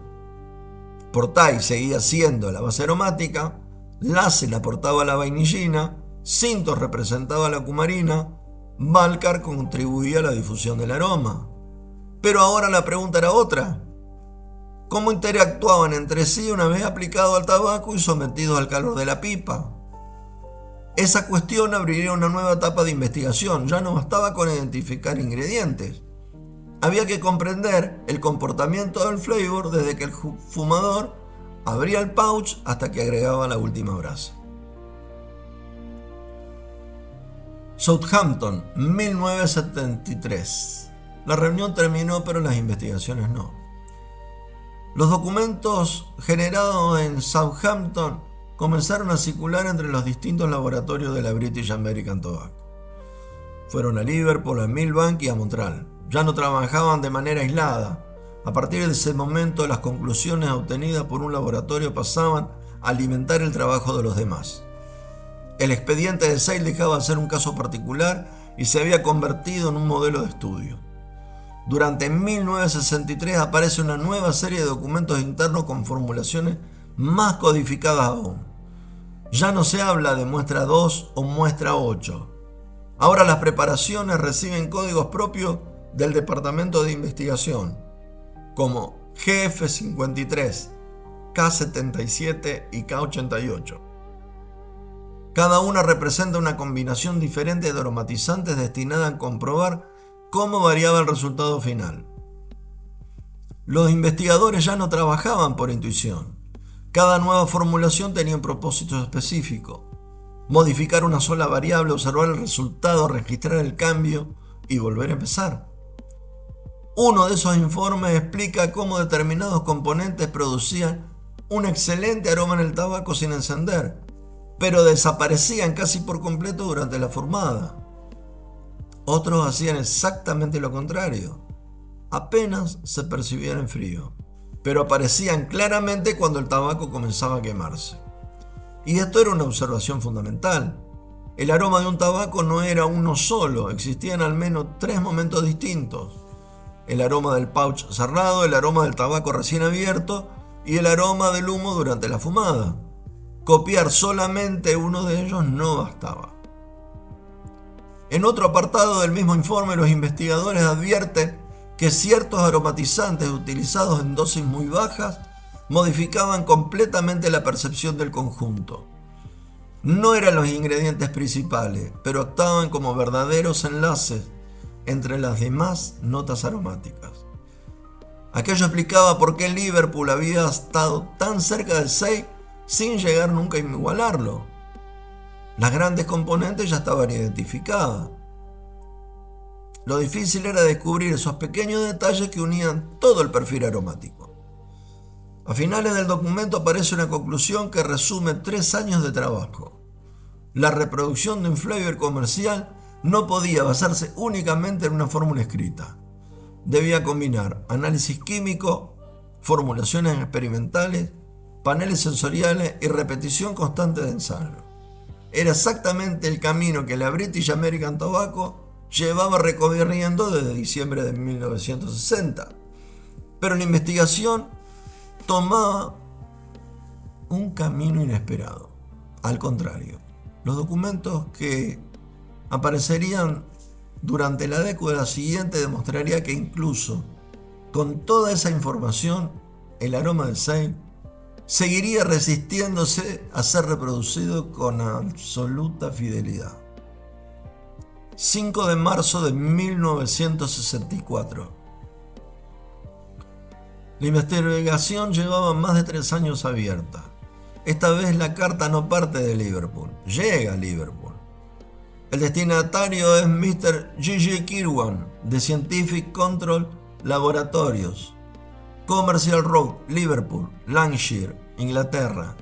Portai seguía siendo la base aromática, Lasel aportaba la vainillina, Synthos representaba la cumarina, Valcar contribuía a la difusión del aroma. Pero ahora la pregunta era otra. ¿Cómo interactuaban entre sí una vez aplicado al tabaco y sometidos al calor de la pipa? Esa cuestión abriría una nueva etapa de investigación. Ya no bastaba con identificar ingredientes. Había que comprender el comportamiento del flavor desde que el fumador abría el pouch hasta que agregaba la última brasa. Southampton, 1973. La reunión terminó, pero las investigaciones no. Los documentos generados en Southampton comenzaron a circular entre los distintos laboratorios de la British American Tobacco. Fueron a Liverpool, a Millbank y a Montreal. Ya no trabajaban de manera aislada. A partir de ese momento, las conclusiones obtenidas por un laboratorio pasaban a alimentar el trabajo de los demás. El expediente de Sale dejaba de ser un caso particular y se había convertido en un modelo de estudio. Durante 1963 aparece una nueva serie de documentos internos con formulaciones más codificadas aún. Ya no se habla de muestra 2 o muestra 8. Ahora las preparaciones reciben códigos propios del Departamento de Investigación, como GF53, K77 y K88. Cada una representa una combinación diferente de aromatizantes destinada a comprobar cómo variaba el resultado final. Los investigadores ya no trabajaban por intuición. Cada nueva formulación tenía un propósito específico: modificar una sola variable, observar el resultado, registrar el cambio y volver a empezar. Uno de esos informes explica cómo determinados componentes producían un excelente aroma en el tabaco sin encender, pero desaparecían casi por completo durante la fumada. Otros hacían exactamente lo contrario. Apenas se percibían en frío, pero aparecían claramente cuando el tabaco comenzaba a quemarse. Y esto era una observación fundamental. El aroma de un tabaco no era uno solo, existían al menos 3 momentos distintos. El aroma del pouch cerrado, el aroma del tabaco recién abierto y el aroma del humo durante la fumada. Copiar solamente uno de ellos no bastaba. En otro apartado del mismo informe, los investigadores advierten que ciertos aromatizantes utilizados en dosis muy bajas modificaban completamente la percepción del conjunto. No eran los ingredientes principales, pero actuaban como verdaderos enlaces entre las demás notas aromáticas. Aquello explicaba por qué Liverpool había estado tan cerca del 6 sin llegar nunca a igualarlo. Las grandes componentes ya estaban identificadas. Lo difícil era descubrir esos pequeños detalles que unían todo el perfil aromático. A finales del documento aparece una conclusión que resume 3 años de trabajo. La reproducción de un flavor comercial no podía basarse únicamente en una fórmula escrita. Debía combinar análisis químico, formulaciones experimentales, paneles sensoriales y repetición constante de ensayo. Era exactamente el camino que la British American Tobacco llevaba recorriendo desde diciembre de 1960. Pero la investigación tomaba un camino inesperado. Al contrario, los documentos que aparecerían durante la década siguiente demostraría que incluso con toda esa información, el aroma del Seil seguiría resistiéndose a ser reproducido con absoluta fidelidad. 5 de marzo de 1964. La investigación llevaba más de 3 años abierta. Esta vez la carta no parte de Liverpool, llega a Liverpool. El destinatario es Mr. G.G. Kirwan, de Scientific Control Laboratories, Commercial Road, Liverpool, Lancashire, Inglaterra.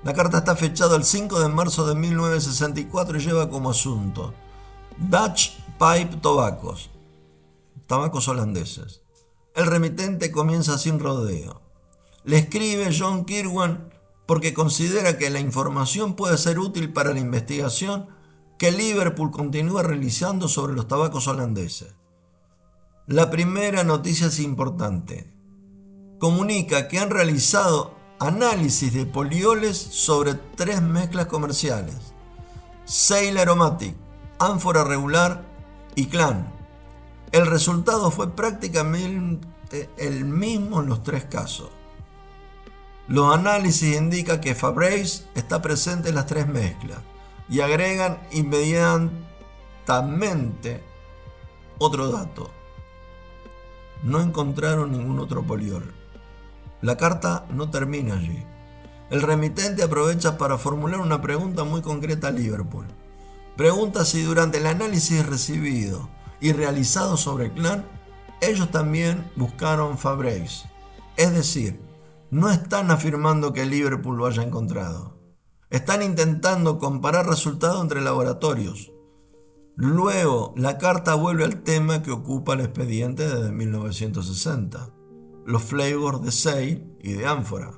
La carta está fechada el 5 de marzo de 1964 y lleva como asunto Dutch Pipe Tobaccos, tabacos holandeses. El remitente comienza sin rodeo. Le escribe John Kirwan porque considera que la información puede ser útil para la investigación que Liverpool continúa realizando sobre los tabacos holandeses. La primera noticia es importante. Comunica que han realizado análisis de polioles sobre 3 mezclas comerciales: Seil Aromatic, Ánfora Regular y Clan. El resultado fue prácticamente el mismo en los 3 casos. Los análisis indican que Fabrice está presente en las 3 mezclas y agregan inmediatamente otro dato. No encontraron ningún otro poliol. La carta no termina allí. El remitente aprovecha para formular una pregunta muy concreta a Liverpool. Pregunta si durante el análisis recibido y realizado sobre el Clan, ellos también buscaron Fabrice. Es decir, no están afirmando que Liverpool lo haya encontrado. Están intentando comparar resultados entre laboratorios. Luego, la carta vuelve al tema que ocupa el expediente desde 1960, los flavors de Seil y de Ánfora.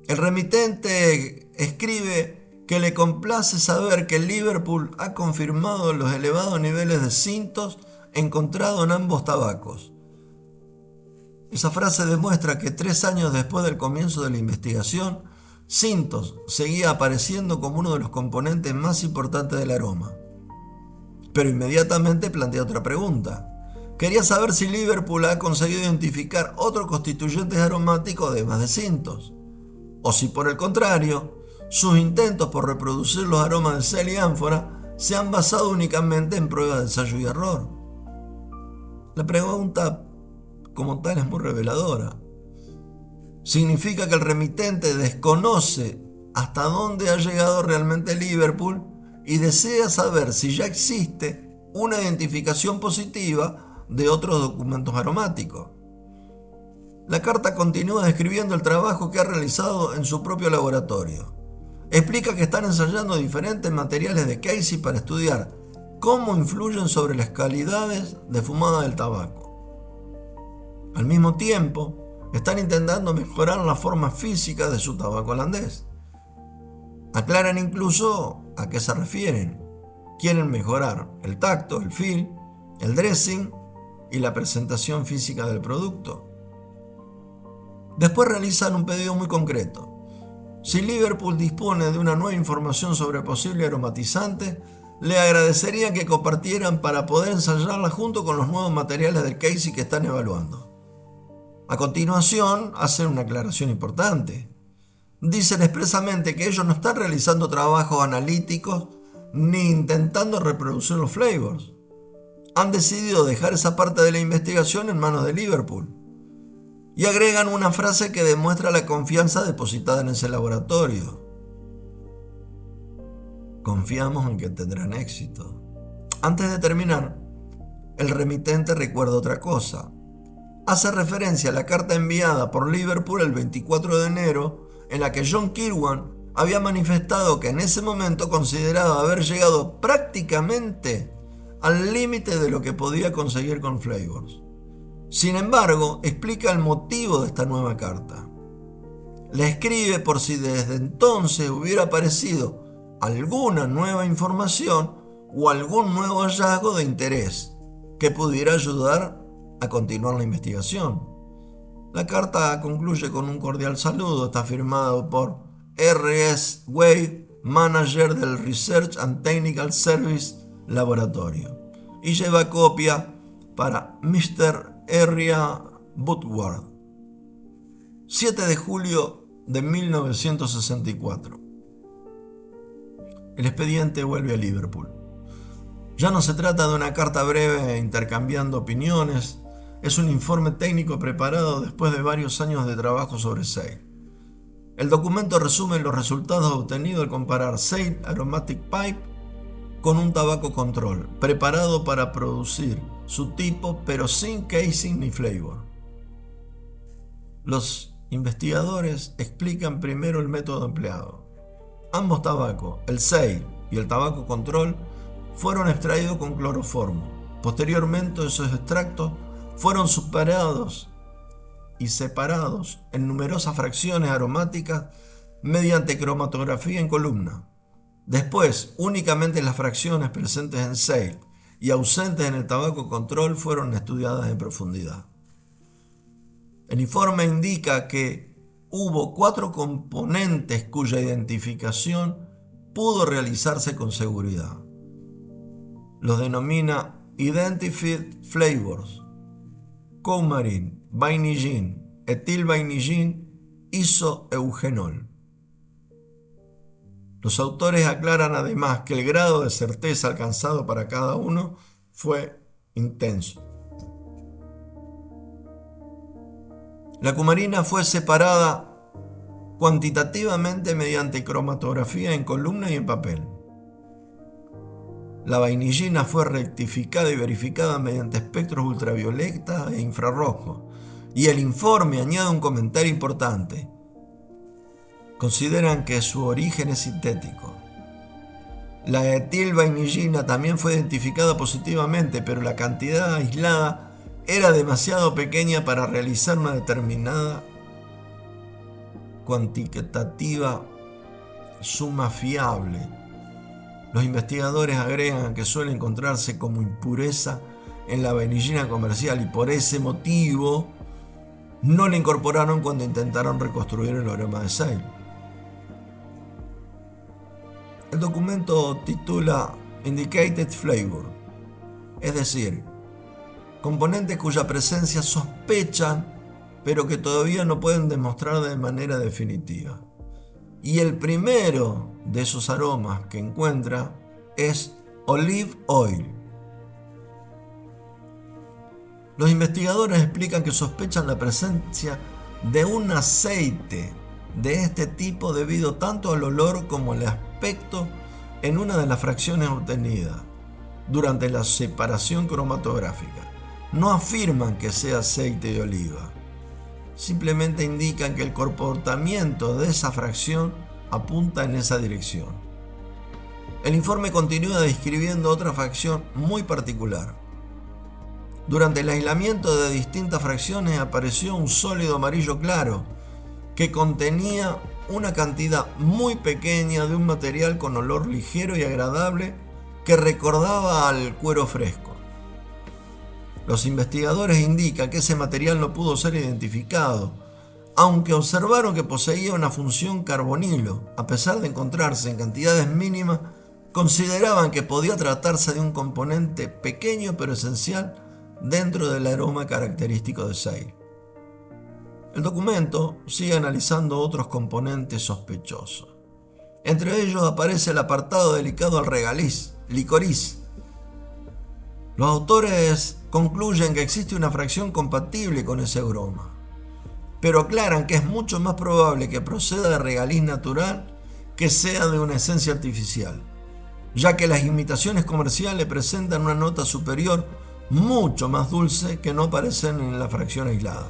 El remitente escribe que le complace saber que Liverpool ha confirmado los elevados niveles de cintos encontrados en ambos tabacos. Esa frase demuestra que 3 años después del comienzo de la investigación, cintos seguía apareciendo como uno de los componentes más importantes del aroma. Pero inmediatamente plantea otra pregunta. Quería saber si Liverpool ha conseguido identificar otros constituyentes aromáticos además de cintos, o si por el contrario, sus intentos por reproducir los aromas de Seil y Ánfora se han basado únicamente en pruebas de ensayo y error. La pregunta como tal es muy reveladora. Significa que el remitente desconoce hasta dónde ha llegado realmente Liverpool y desea saber si ya existe una identificación positiva de otros documentos aromáticos. La carta continúa describiendo el trabajo que ha realizado en su propio laboratorio. explica que están ensayando diferentes materiales de Casey para estudiar cómo influyen sobre las calidades de fumada del tabaco. Al mismo tiempo, están intentando mejorar la forma física de su tabaco holandés. Aclaran incluso a qué se refieren. Quieren mejorar el tacto, el feel, el dressing y la presentación física del producto. Después realizan un pedido muy concreto. Si Liverpool dispone de una nueva información sobre posible aromatizante, le agradecerían que compartieran para poder ensayarla junto con los nuevos materiales del Casey que están evaluando. A continuación, hacen una aclaración importante. Dicen expresamente que ellos no están realizando trabajos analíticos ni intentando reproducir los flavors. Han decidido dejar esa parte de la investigación en manos de Liverpool. Y agregan una frase que demuestra la confianza depositada en ese laboratorio. Confiamos en que tendrán éxito. Antes de terminar, el remitente recuerda otra cosa. Hace referencia a la carta enviada por Liverpool el 24 de enero, en la que John Kirwan había manifestado que en ese momento consideraba haber llegado prácticamente al límite de lo que podía conseguir con Flavors. Sin embargo, explica el motivo de esta nueva carta. Le escribe por si desde entonces hubiera aparecido alguna nueva información o algún nuevo hallazgo de interés que pudiera ayudar a continuar la investigación. La carta concluye con un cordial saludo. Está firmado por R.S. Wade, manager del Research and Technical Service Laboratorio, y lleva copia para Mr. R.A. Woodward. 7 de julio de 1964. El expediente vuelve a Liverpool. Ya no se trata de una carta breve intercambiando opiniones, es un informe técnico preparado después de varios años de trabajo sobre Sale. El documento resume los resultados obtenidos al comparar Sale Aromatic Pipe con un tabaco control, preparado para producir su tipo pero sin casing ni flavor. Los investigadores explican primero el método empleado. Ambos tabacos, el Sale y el tabaco control, fueron extraídos con cloroformo. Posteriormente, esos extractos fueron separados en numerosas fracciones aromáticas mediante cromatografía en columna. Después, únicamente las fracciones presentes en Sale y ausentes en el tabaco control fueron estudiadas en profundidad. El informe indica que hubo 4 componentes cuya identificación pudo realizarse con seguridad. Los denomina Identified Flavors: coumarin, vainillin, etilvainillin, isoeugenol. Los autores aclaran además que el grado de certeza alcanzado para cada uno fue intenso. La cumarina fue separada cuantitativamente mediante cromatografía en columna y en papel. La vainillina fue rectificada y verificada mediante espectros ultravioleta e infrarrojos. Y el informe añade un comentario importante. Consideran que su origen es sintético. La etilvainillina también fue identificada positivamente, pero la cantidad aislada era demasiado pequeña para realizar una determinada cuantitativa suma fiable. Los investigadores agregan que suele encontrarse como impureza en la vainillina comercial y por ese motivo no la incorporaron cuando intentaron reconstruir el aroma de Sale. El documento titula Indicated Flavor, es decir, componentes cuya presencia sospechan pero que todavía no pueden demostrar de manera definitiva. Y el primero de esos aromas que encuentra es olive oil. Los investigadores explican que sospechan la presencia de un aceite de este tipo debido tanto al olor como al aspecto en una de las fracciones obtenidas durante la separación cromatográfica. No afirman que sea aceite de oliva. Simplemente indican que el comportamiento de esa fracción apunta en esa dirección. El informe continúa describiendo otra fracción muy particular. Durante el aislamiento de distintas fracciones apareció un sólido amarillo claro que contenía una cantidad muy pequeña de un material con olor ligero y agradable que recordaba al cuero fresco. Los investigadores indican que ese material no pudo ser identificado, aunque observaron que poseía una función carbonilo. A pesar de encontrarse en cantidades mínimas, consideraban que podía tratarse de un componente pequeño pero esencial dentro del aroma característico de Seil. El documento sigue analizando otros componentes sospechosos. Entre ellos aparece el apartado dedicado al licoriz. Los autores concluyen que existe una fracción compatible con ese aroma, pero aclaran que es mucho más probable que proceda de regaliz natural que sea de una esencia artificial, ya que las imitaciones comerciales presentan una nota superior mucho más dulce que no aparecen en la fracción aislada.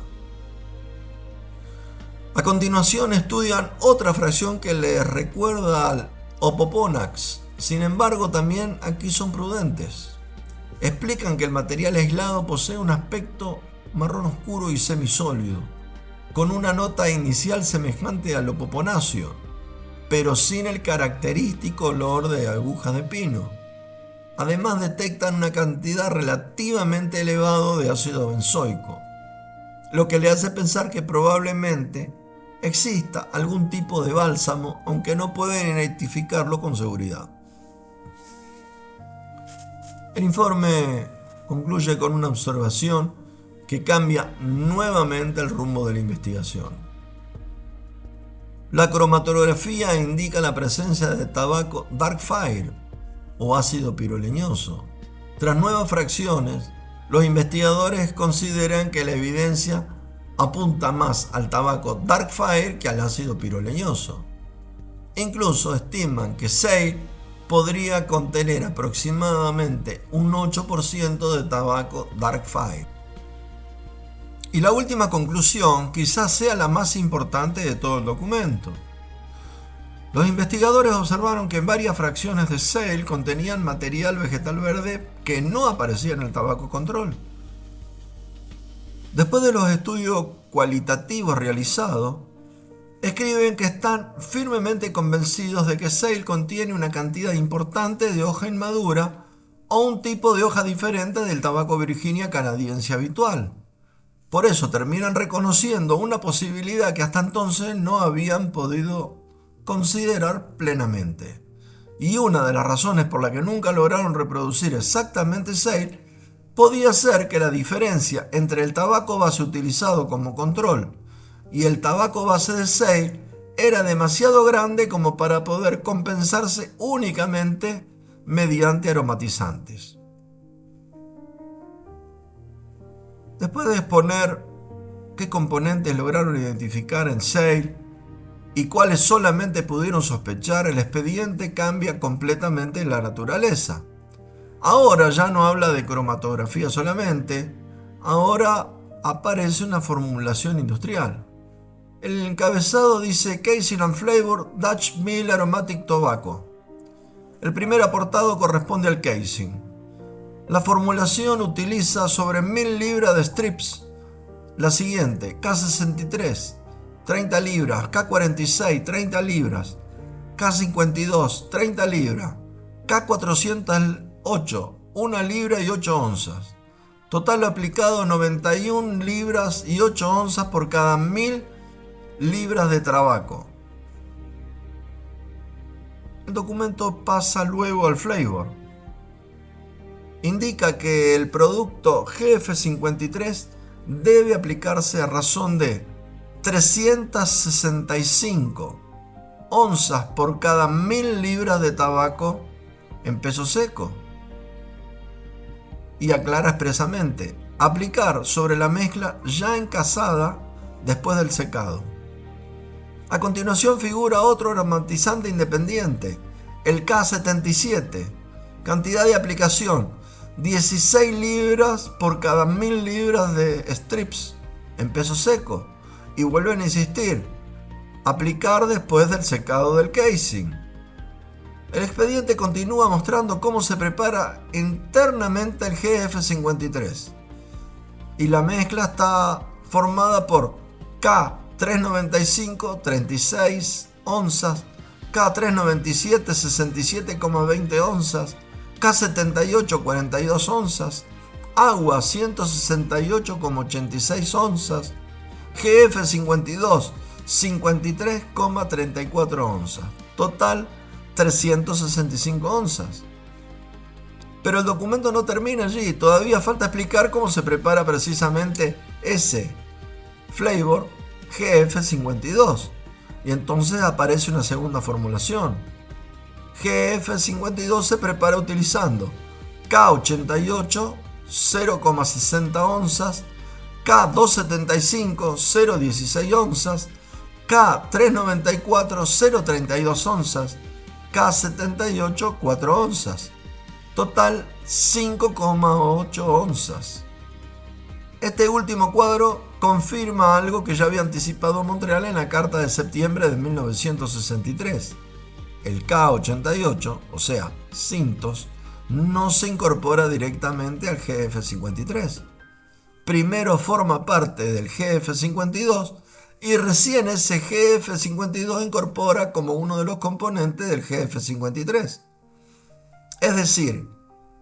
A continuación estudian otra fracción que les recuerda al Opoponax. Sin embargo, también aquí son prudentes. Explican que el material aislado posee un aspecto marrón oscuro y semisólido, con una nota inicial semejante al opoponáceo, pero sin el característico olor de agujas de pino. Además, detectan una cantidad relativamente elevada de ácido benzoico, lo que le hace pensar que probablemente exista algún tipo de bálsamo, aunque no pueden identificarlo con seguridad. El informe concluye con una observación que cambia nuevamente el rumbo de la investigación. La cromatografía indica la presencia de tabaco dark fire o ácido piroleñoso. Tras nuevas fracciones, los investigadores consideran que la evidencia apunta más al tabaco dark fire que al ácido piroleñoso. Incluso estiman que Seil podría contener aproximadamente un 8% de tabaco dark fire. Y la última conclusión quizás sea la más importante de todo el documento. Los investigadores observaron que varias fracciones de Seil contenían material vegetal verde que no aparecía en el tabaco control. Después de los estudios cualitativos realizados, escriben que están firmemente convencidos de que Seil contiene una cantidad importante de hoja inmadura o un tipo de hoja diferente del tabaco Virginia canadiense habitual. Por eso terminan reconociendo una posibilidad que hasta entonces no habían podido considerar plenamente. Y una de las razones por la que nunca lograron reproducir exactamente Seil podía ser que la diferencia entre el tabaco base utilizado como control y el tabaco base de Seil era demasiado grande como para poder compensarse únicamente mediante aromatizantes. Después de exponer qué componentes lograron identificar en Seil y cuáles solamente pudieron sospechar, el expediente cambia completamente la naturaleza. Ahora ya no habla de cromatografía solamente, ahora aparece una formulación industrial. El encabezado dice Casing and Flavor Dutch Mill Aromatic Tobacco. El primer aportado corresponde al casing. La formulación utiliza sobre 1000 libras de strips. La siguiente, K63, 30 libras, K46, 30 libras, K52, 30 libras, K408, 1 libra y 8 onzas. Total aplicado 91 libras y 8 onzas por cada 1000 libras de tabaco. El documento pasa luego al flavor. Indica que el producto GF53 debe aplicarse a razón de 365 onzas por cada 1000 libras de tabaco en peso seco. Y aclara expresamente, aplicar sobre la mezcla ya encasada después del secado. A continuación figura otro aromatizante independiente, el K77. Cantidad de aplicación, 16 libras por cada 1000 libras de strips en peso seco. Y vuelven a insistir, Aplicar después del secado del casing. El expediente continúa mostrando cómo se prepara internamente el GF53. Y la mezcla está formada por K395 36 onzas, K397 67,20 onzas, K78 42 onzas, agua 168,86 onzas, GF52 53,34 onzas. Total 365 onzas. Pero el documento no termina allí, todavía falta explicar cómo se prepara precisamente ese flavor GF52. Y entonces aparece una segunda formulación. GF52 se prepara utilizando K88 0,60 onzas, K275 0,16 onzas, K394 0,32 onzas, K78 4 onzas. Total 5,8 onzas. Este último cuadro confirma algo que ya había anticipado Montreal en la carta de septiembre de 1963. El K88, o sea, Synthos, no se incorpora directamente al GF53. Primero forma parte del GF52 y recién ese GF52 incorpora como uno de los componentes del GF53. Es decir,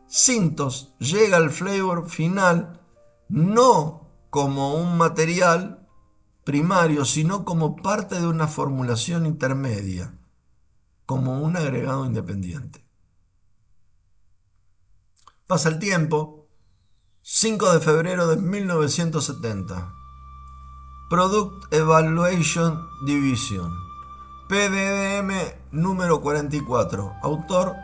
Synthos llega al flavor final no como un material primario, sino como parte de una formulación intermedia, como un agregado independiente. Pasa el tiempo, 5 de febrero de 1970. Product Evaluation Division, PDM número 44, autor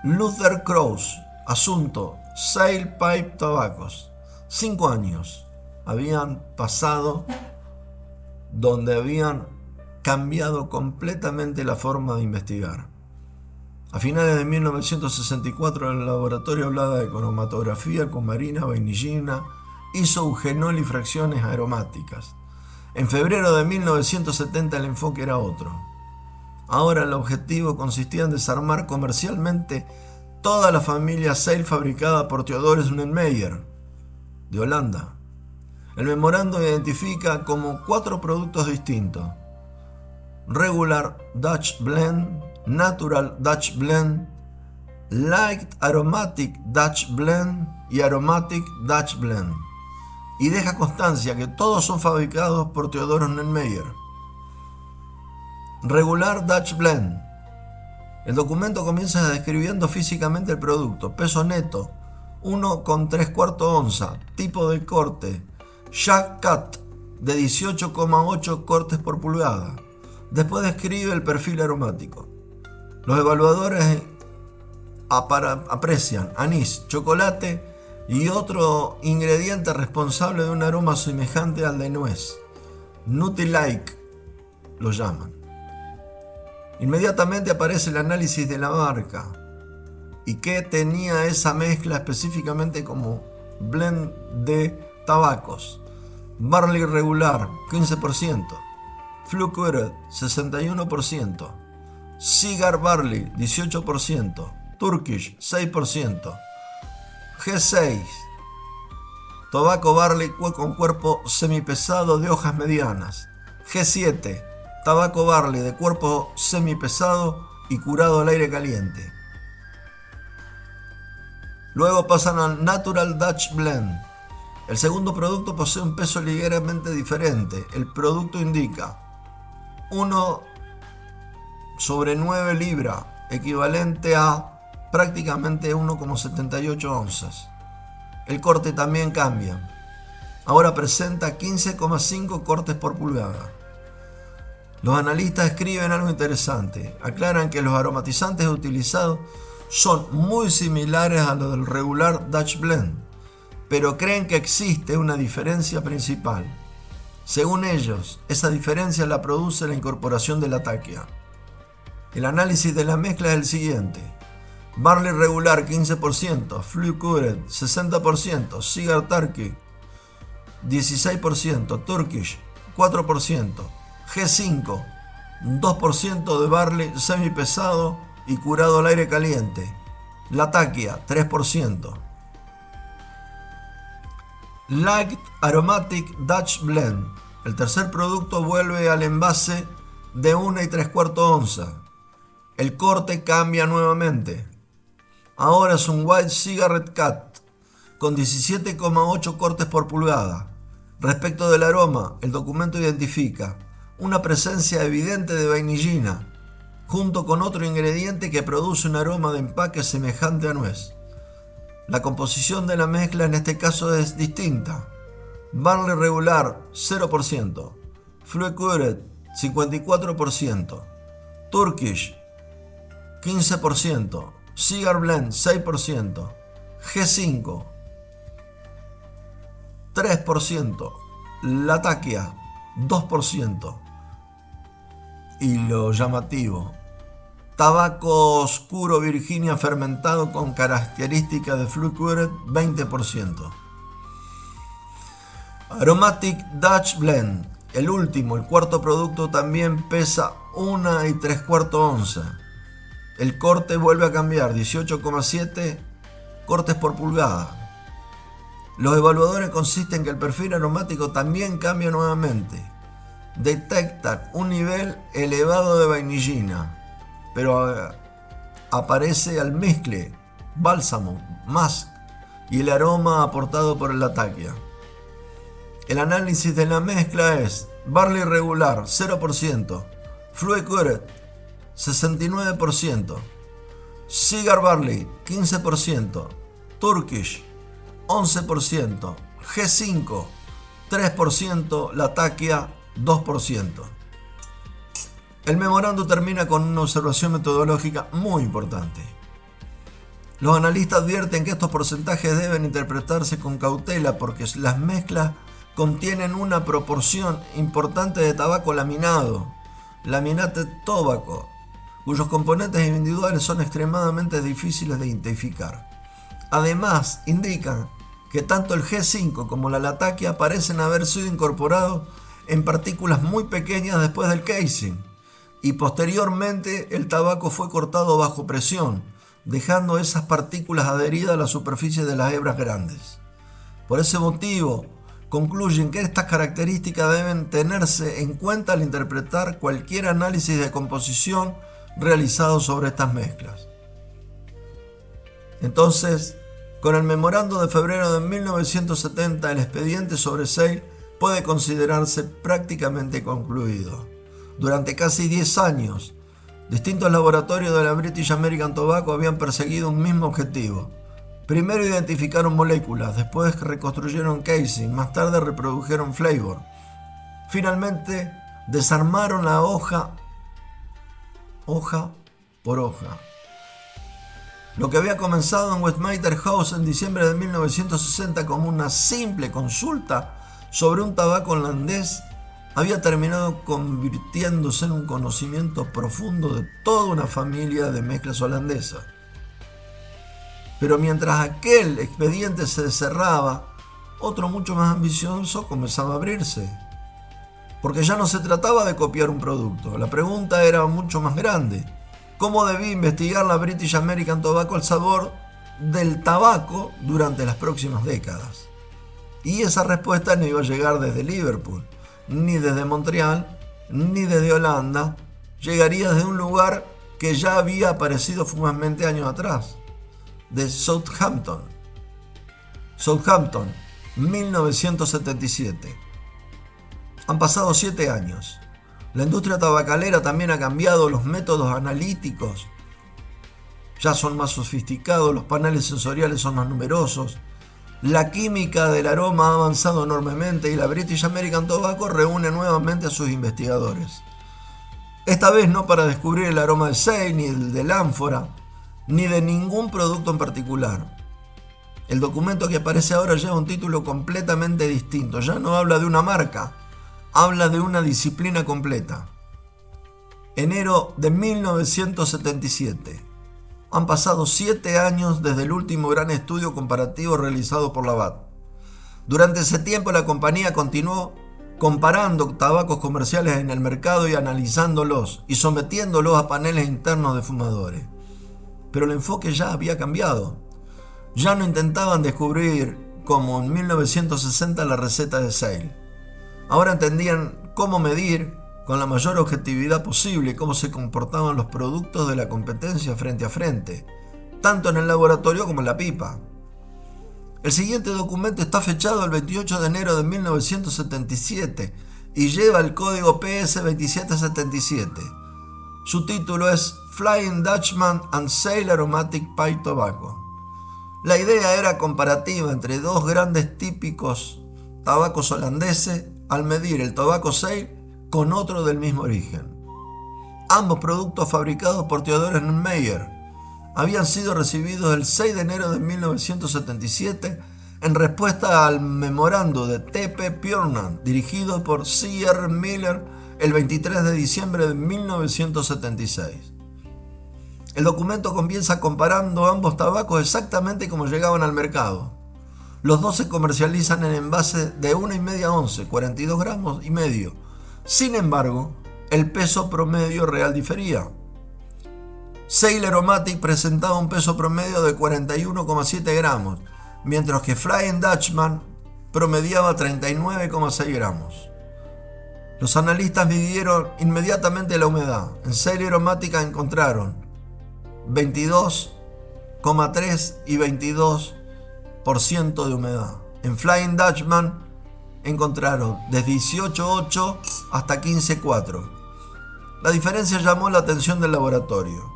Luther Krause, asunto Sale Pipe Tobaccos. 5 años habían pasado donde habían cambiado completamente la forma de investigar. A finales de 1964 el laboratorio hablaba de cromatografía, cumarina, vainillina, isoeugenol y fracciones aromáticas. En febrero de 1970 el enfoque era otro. Ahora el objetivo consistía en desarmar comercialmente toda la familia Sale fabricada por Theodore Sonnenmeyer, de Holanda. El memorando identifica como 4 productos distintos: Regular Dutch Blend, Natural Dutch Blend, Light Aromatic Dutch Blend y Aromatic Dutch Blend. Y deja constancia que todos son fabricados por Theodore Sonnenmeyer. Regular Dutch Blend. El documento comienza describiendo físicamente el producto: peso neto 1,3 onza, tipo de corte Jack Cut de 18,8 cortes por pulgada. Después describe el perfil aromático. Los evaluadores aprecian anís, chocolate y otro ingrediente responsable de un aroma semejante al de nuez. Nutty-like lo llaman. Inmediatamente aparece el análisis de la marca y que tenía esa mezcla específicamente como blend de tabacos. Barley regular 15%, Flue-Cured 61%, Cigar Barley 18%, Turkish 6%, G6, Tobacco Barley con cuerpo semipesado de hojas medianas, G7, Tabaco Barley de cuerpo semipesado y curado al aire caliente. Luego pasan al Natural Dutch Blend. El segundo producto posee un peso ligeramente diferente. El producto indica 1/9 libras, equivalente a prácticamente 1,78 onzas. El corte también cambia. Ahora presenta 15,5 cortes por pulgada. Los analistas escriben algo interesante. Aclaran que los aromatizantes utilizados son muy similares a los del regular Dutch Blend, pero creen que existe una diferencia principal. Según ellos, esa diferencia la produce la incorporación de la taquia. El análisis de la mezcla es el siguiente: Barley regular 15%, Flue-Cured 60%, Cigar Turkey 16%, Turkish 4%, G5 2% de barley semipesado y curado al aire caliente. Latakia, 3%. Light Aromatic Dutch Blend. El tercer producto vuelve al envase de 1 3/4 onza. El corte cambia nuevamente. Ahora es un White Cigarette Cut con 17,8 cortes por pulgada. Respecto del aroma, el documento identifica una presencia evidente de vainillina, junto con otro ingrediente que produce un aroma de empaque semejante a nuez. La composición de la mezcla en este caso es distinta. Barley regular, 0%. Flue Cured, 54%. Turkish, 15%. Cigar Blend, 6%. G5, 3%. Latakia, 2%. Y lo llamativo, tabaco oscuro Virginia fermentado con características de Flue Cured, 20%. Aromatic Dutch Blend, el último, el cuarto producto, también pesa 1 3/4 onza. El corte vuelve a cambiar, 18,7 cortes por pulgada. Los evaluadores consisten en que el perfil aromático también cambia nuevamente. Detectan un nivel elevado de vainillina, pero aparece almizcle, bálsamo, musk y el aroma aportado por el Latakia. El análisis de la mezcla es barley regular, 0%, Flue Cured, 69%, Cigar Barley, 15%, Turkish, 11%, G5, 3%, Latakia, 2%. El memorando termina con una observación metodológica muy importante. Los analistas advierten que estos porcentajes deben interpretarse con cautela porque las mezclas contienen una proporción importante de tabaco laminado, laminated tobacco, cuyos componentes individuales son extremadamente difíciles de identificar. Además, indican que tanto el G5 como la Latakia parecen haber sido incorporados en partículas muy pequeñas después del casing, y posteriormente el tabaco fue cortado bajo presión, dejando esas partículas adheridas a la superficie de las hebras grandes. Por ese motivo, concluyen que estas características deben tenerse en cuenta al interpretar cualquier análisis de composición realizado sobre estas mezclas. Entonces, con el memorando de febrero de 1970, el expediente sobre Sale puede considerarse prácticamente concluido. Durante casi 10 años, distintos laboratorios de la British American Tobacco habían perseguido un mismo objetivo. Primero identificaron moléculas, después reconstruyeron casing, más tarde reprodujeron flavor. Finalmente, desarmaron la hoja por hoja. Lo que había comenzado en Westminster House en diciembre de 1960 como una simple consulta sobre un tabaco holandés había terminado convirtiéndose en un conocimiento profundo de toda una familia de mezclas holandesas. Pero mientras aquel expediente se cerraba, otro mucho más ambicioso comenzaba a abrirse. Porque ya no se trataba de copiar un producto, la pregunta era mucho más grande. ¿Cómo debía investigar la British American Tobacco el sabor del tabaco durante las próximas décadas? Y esa respuesta no iba a llegar desde Liverpool, ni desde Montreal, ni desde Holanda. Llegaría desde un lugar que ya había aparecido fugazmente años atrás, de Southampton. Southampton, 1977. Han pasado 7 años. La industria tabacalera también ha cambiado, los métodos analíticos ya son más sofisticados, los paneles sensoriales son más numerosos, la química del aroma ha avanzado enormemente y la British American Tobacco reúne nuevamente a sus investigadores. Esta vez no para descubrir el aroma de Sale, ni el del ánfora, ni de ningún producto en particular. El documento que aparece ahora lleva un título completamente distinto, ya no habla de una marca, habla de una disciplina completa. Enero de 1977. Han pasado 7 años desde el último gran estudio comparativo realizado por la BAT. Durante ese tiempo la compañía continuó comparando tabacos comerciales en el mercado y analizándolos y sometiéndolos a paneles internos de fumadores. Pero el enfoque ya había cambiado. Ya no intentaban descubrir, como en 1960, la receta de Sale. Ahora entendían cómo medir con la mayor objetividad posible cómo se comportaban los productos de la competencia frente a frente, tanto en el laboratorio como en la pipa. El siguiente documento está fechado el 28 de enero de 1977 y lleva el código PS 2777. Su título es Flying Dutchman and Sale Aromatic Pipe Tobacco. La idea era comparativa entre dos grandes típicos tabacos holandeses al medir el Tobacco Sale con otro del mismo origen. Ambos productos, fabricados por Theodore Meyer, habían sido recibidos el 6 de enero de 1977 en respuesta al memorando de T.P. Purnan, dirigido por C.R. Miller el 23 de diciembre de 1976. El documento comienza comparando ambos tabacos exactamente como llegaban al mercado. Los dos se comercializan en envases de 1,5 once, 42 gramos y medio. Sin embargo, el peso promedio real difería. Sale Aromatic presentaba un peso promedio de 41,7 gramos, mientras que Flying Dutchman promediaba 39,6 gramos. Los analistas midieron inmediatamente la humedad. En Sale Aromatic encontraron 22,3 y 22% de humedad. En Flying Dutchman encontraron desde 18,8 hasta 15,4. La diferencia llamó la atención del laboratorio.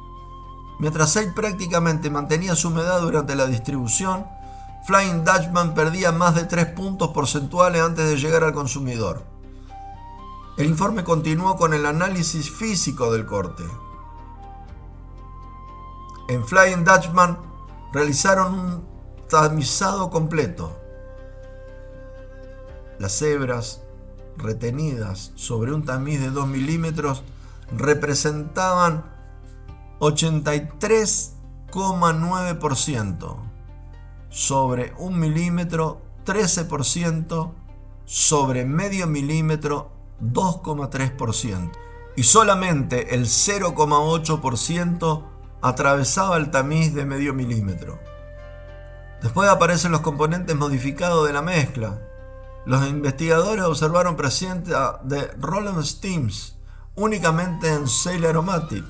Mientras Sale prácticamente mantenía su humedad durante la distribución, Flying Dutchman perdía más de 3 puntos porcentuales antes de llegar al consumidor. El informe continuó con el análisis físico del corte. En Flying Dutchman realizaron un tamizado completo. Las hebras retenidas sobre un tamiz de 2 milímetros representaban 83,9%, sobre 1 milímetro 13%, sobre medio milímetro 2,3%, y solamente el 0,8% atravesaba el tamiz de medio milímetro. Después aparecen los componentes modificados de la mezcla. Los investigadores observaron presencia de Roland Steams únicamente en Sale Aromatic,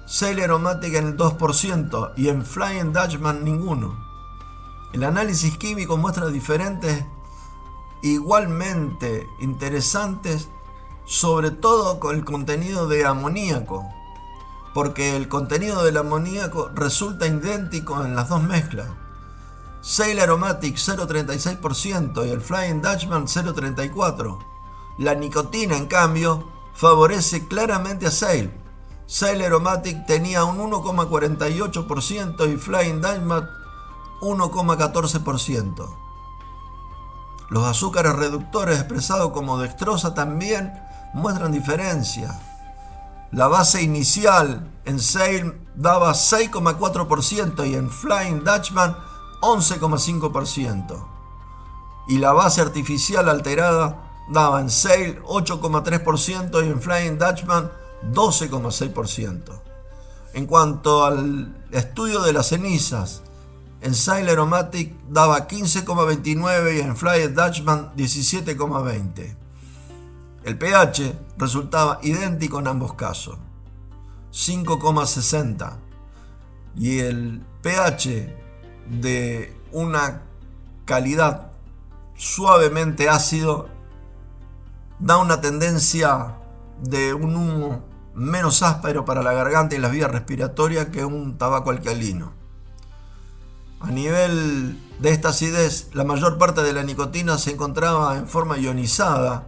Sale Aromatic en el 2% y en Flying Dutchman ninguno. El análisis químico muestra diferentes igualmente interesantes, sobre todo con el contenido de amoníaco, porque el contenido del amoníaco resulta idéntico en las dos mezclas. Sale Aromatic 0,36% y el Flying Dutchman 0,34%. La nicotina, en cambio, favorece claramente a Sale. Sale Aromatic tenía un 1,48% y Flying Dutchman 1,14%. Los azúcares reductores expresados como dextrosa también muestran diferencia. La base inicial en Sale daba 6,4% y en Flying Dutchman 11,5%. Y la base artificial alterada daba en Sale 8,3% y en Flying Dutchman 12,6%. En cuanto al estudio de las cenizas, en Sale Aromatic daba 15,29 y en Flying Dutchman 17,20. El pH resultaba idéntico en ambos casos, 5,60, y el pH de una calidad suavemente ácido da una tendencia de un humo menos áspero para la garganta y las vías respiratorias que un tabaco alcalino. A nivel de esta acidez, la mayor parte de la nicotina se encontraba en forma ionizada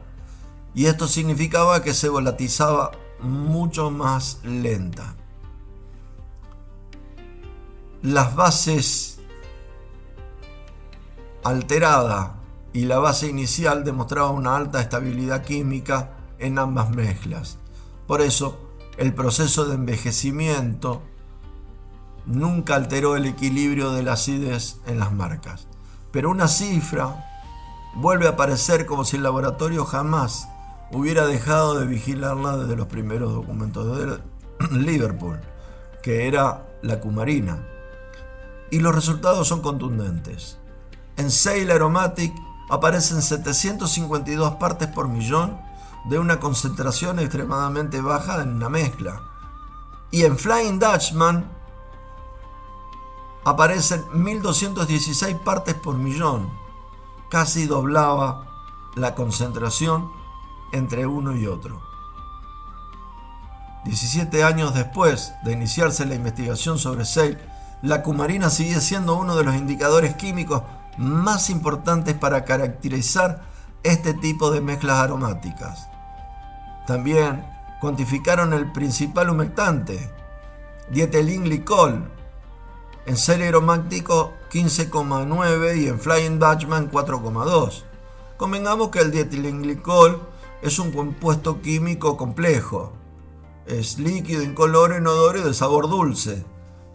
y esto significaba que se volatilizaba mucho más lenta. Las bases alterada y la base inicial demostraban una alta estabilidad química en ambas mezclas. Por eso, el proceso de envejecimiento nunca alteró el equilibrio de la acidez en las marcas. Pero una cifra vuelve a aparecer como si el laboratorio jamás hubiera dejado de vigilarla desde los primeros documentos de Liverpool, que era la cumarina. Y los resultados son contundentes. En Sail Aromatic aparecen 752 partes por millón de una concentración extremadamente baja en una mezcla. Y en Flying Dutchman aparecen 1216 partes por millón. Casi doblaba la concentración entre uno y otro. 17 años después de iniciarse la investigación sobre Sail, la cumarina sigue siendo uno de los indicadores químicos más importantes para caracterizar este tipo de mezclas aromáticas. También cuantificaron el principal humectante, dietilenglicol, en Sail aromático 15,9 y en Flying Dutchman 4,2. Convengamos que el dietilenglicol es un compuesto químico complejo. Es líquido, incoloro, inodoro y de sabor dulce,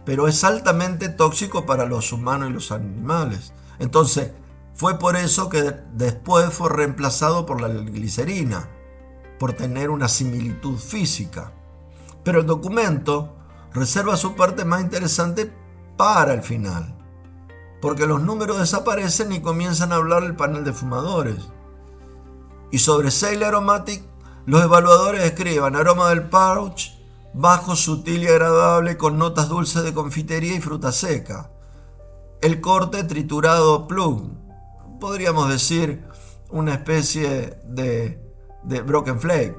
pero es altamente tóxico para los humanos y los animales. Entonces, fue por eso que después fue reemplazado por la glicerina, por tener una similitud física. Pero el documento reserva su parte más interesante para el final, porque los números desaparecen y comienzan a hablar el panel de fumadores. Y sobre Sail Aromatic, los evaluadores escriban aroma del pouch, bajo, sutil y agradable, con notas dulces de confitería y fruta seca. El corte triturado plug, podríamos decir una especie de broken flake.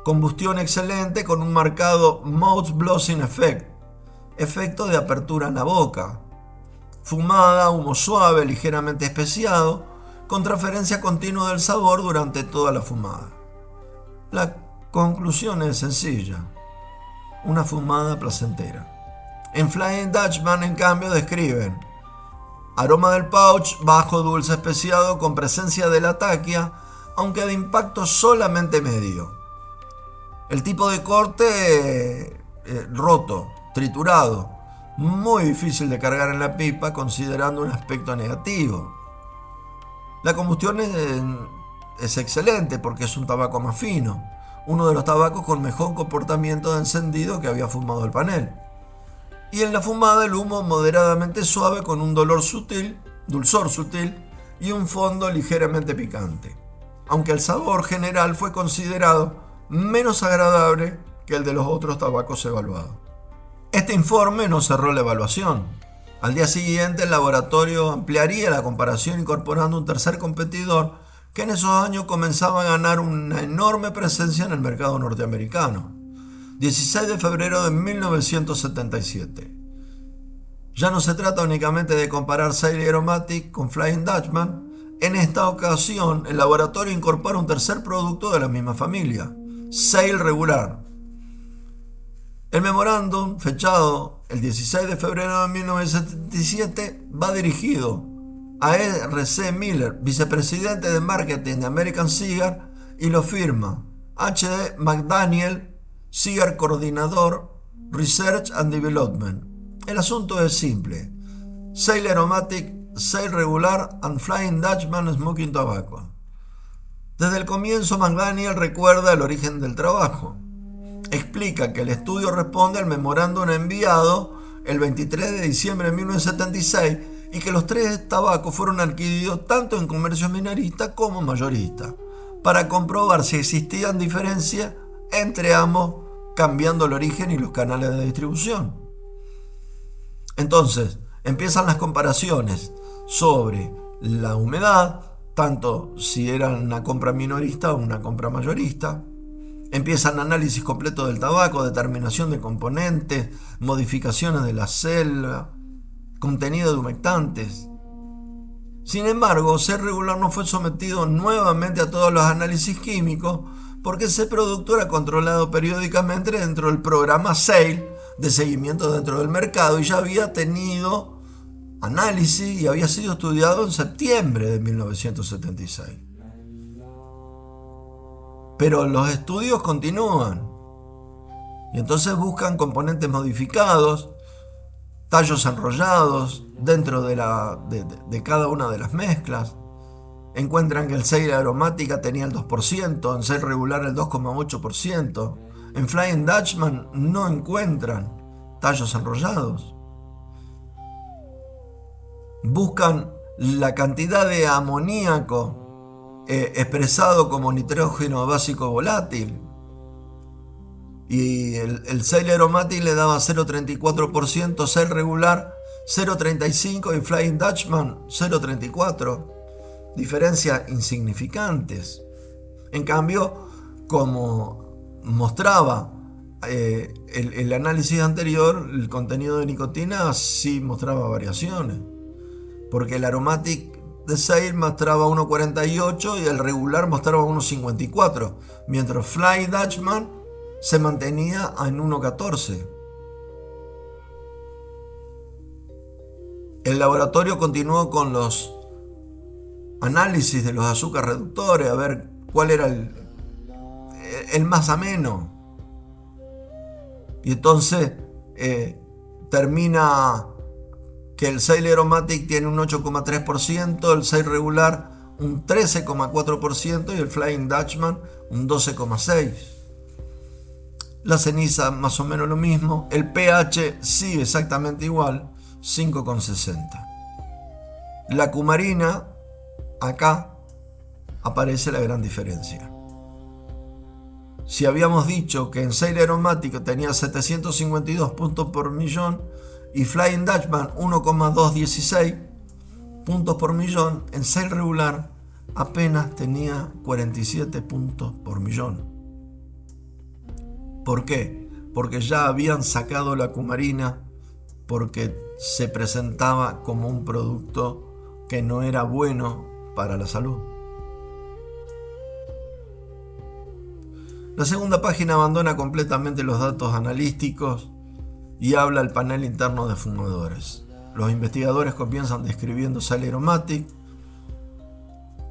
Combustión excelente con un marcado mouth blossing effect, efecto de apertura en la boca. Fumada, humo suave, ligeramente especiado, con transferencia continua del sabor durante toda la fumada. La conclusión es sencilla: una fumada placentera. En Flying Dutchman, en cambio, describen aroma del pouch, bajo, dulce, especiado, con presencia de la taquia, aunque de impacto solamente medio. El tipo de corte roto, triturado, muy difícil de cargar en la pipa considerando un aspecto negativo. La combustión es excelente porque es un tabaco más fino, uno de los tabacos con mejor comportamiento de encendido que había fumado el panel. Y en la fumada el humo moderadamente suave con un dulzor sutil y un fondo ligeramente picante, aunque el sabor general fue considerado menos agradable que el de los otros tabacos evaluados. Este informe no cerró la evaluación. Al día siguiente el laboratorio ampliaría la comparación incorporando un tercer competidor que en esos años comenzaba a ganar una enorme presencia en el mercado norteamericano. 16 de febrero de 1977. Ya no se trata únicamente de comparar Sail Aromatic con Flying Dutchman. En esta ocasión, el laboratorio incorpora un tercer producto de la misma familia, Sail Regular. El memorándum, fechado el 16 de febrero de 1977, va dirigido a R.C. Miller, vicepresidente de marketing de American Cigar, y lo firma H.D. McDaniel, Cigar Coordinador, Research and Development. El asunto es simple: Sail Aromatic, Sail Regular and Flying Dutchman Smoking Tobacco. Desde el comienzo, McDaniel recuerda el origen del trabajo. Explica que el estudio responde al memorándum enviado el 23 de diciembre de 1976 y que los tres tabacos fueron adquiridos tanto en comercios minoristas como mayoristas para comprobar si existían diferencias entre ambos, cambiando el origen y los canales de distribución. Entonces, empiezan las comparaciones sobre la humedad, tanto si era una compra minorista o una compra mayorista. Empiezan análisis completo del tabaco, determinación de componentes, modificaciones de la celda, contenido de humectantes. Sin embargo, Sail Regular no fue sometido nuevamente a todos los análisis químicos porque ese producto era controlado periódicamente dentro del programa Sail de seguimiento dentro del mercado y ya había tenido análisis y había sido estudiado en septiembre de 1976. Pero los estudios continúan y entonces buscan componentes modificados, tallos enrollados dentro de cada una de las mezclas, encuentran que en Sail aromática tenía el 2%, en Sail regular el 2,8%. En Flying Dutchman no encuentran tallos enrollados. Buscan la cantidad de amoníaco expresado como nitrógeno básico volátil. Y el Sail Aromatic le daba 0,34%, Sail regular 0,35% y Flying Dutchman 0,34%. Diferencias insignificantes. En cambio, como mostraba el análisis anterior, el contenido de nicotina sí mostraba variaciones. Porque el Aromatic de Sail mostraba 1,48 y el regular mostraba 1,54, mientras Flying Dutchman se mantenía en 1,14. El laboratorio continuó con los análisis de los azúcares reductores, a ver cuál era el más ameno. Y entonces termina que el Sail Aromatic tiene un 8,3%, el Sail regular un 13,4% y el Flying Dutchman un 12,6%. La ceniza más o menos lo mismo, el pH sigue exactamente igual, 5,60. La cumarina, acá aparece la gran diferencia. Si habíamos dicho que en Sail Aromático tenía 752 puntos por millón y Flying Dutchman 1,216 puntos por millón, en Sail regular apenas tenía 47 puntos por millón. ¿Por qué? Porque ya habían sacado la cumarina, porque se presentaba como un producto que no era bueno para la salud. La segunda página abandona completamente los datos analíticos y habla al panel interno de fumadores. Los investigadores comienzan describiendo Sail Aromatic.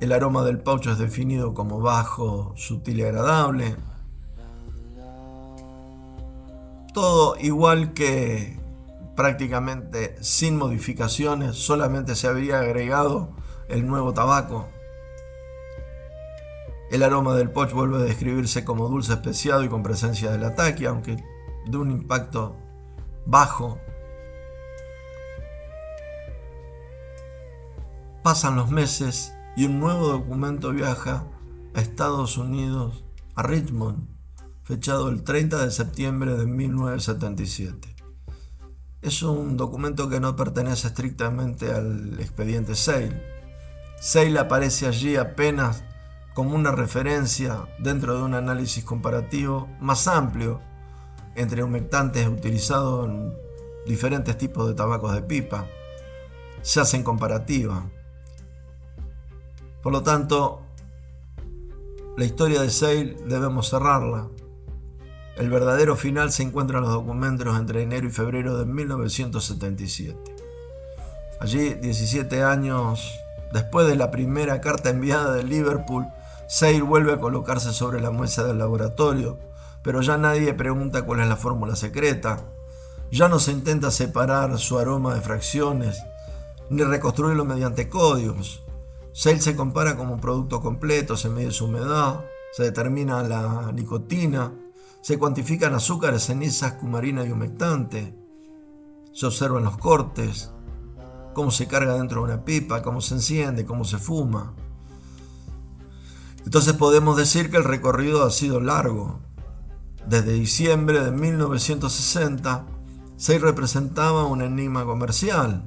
El aroma del pouch es definido como bajo, sutil y agradable. Todo igual que prácticamente sin modificaciones, solamente se habría agregado el nuevo tabaco. El aroma del pouch vuelve a describirse como dulce especiado y con presencia de la taquia, aunque de un impacto bajo. Pasan los meses y un nuevo documento viaja a Estados Unidos, a Richmond, fechado el 30 de septiembre de 1977. Es un documento que no pertenece estrictamente al expediente Sail. Sail aparece allí apenas como una referencia dentro de un análisis comparativo más amplio entre humectantes utilizados en diferentes tipos de tabacos de pipa. Se hacen comparativas. Por lo tanto, la historia de Sail debemos cerrarla. El verdadero final se encuentra en los documentos entre enero y febrero de 1977. Allí, 17 años después de la primera carta enviada de Liverpool, Sail vuelve a colocarse sobre la mesa del laboratorio, pero ya nadie pregunta cuál es la fórmula secreta. Ya no se intenta separar su aroma de fracciones, ni reconstruirlo mediante códigos. Sail se compara como un producto completo, se mide su humedad, se determina la nicotina, se cuantifican azúcares, cenizas, cumarina y humectante. Se observan los cortes, cómo se carga dentro de una pipa, cómo se enciende, cómo se fuma. Entonces podemos decir que el recorrido ha sido largo. Desde diciembre de 1960, Sail representaba un enigma comercial.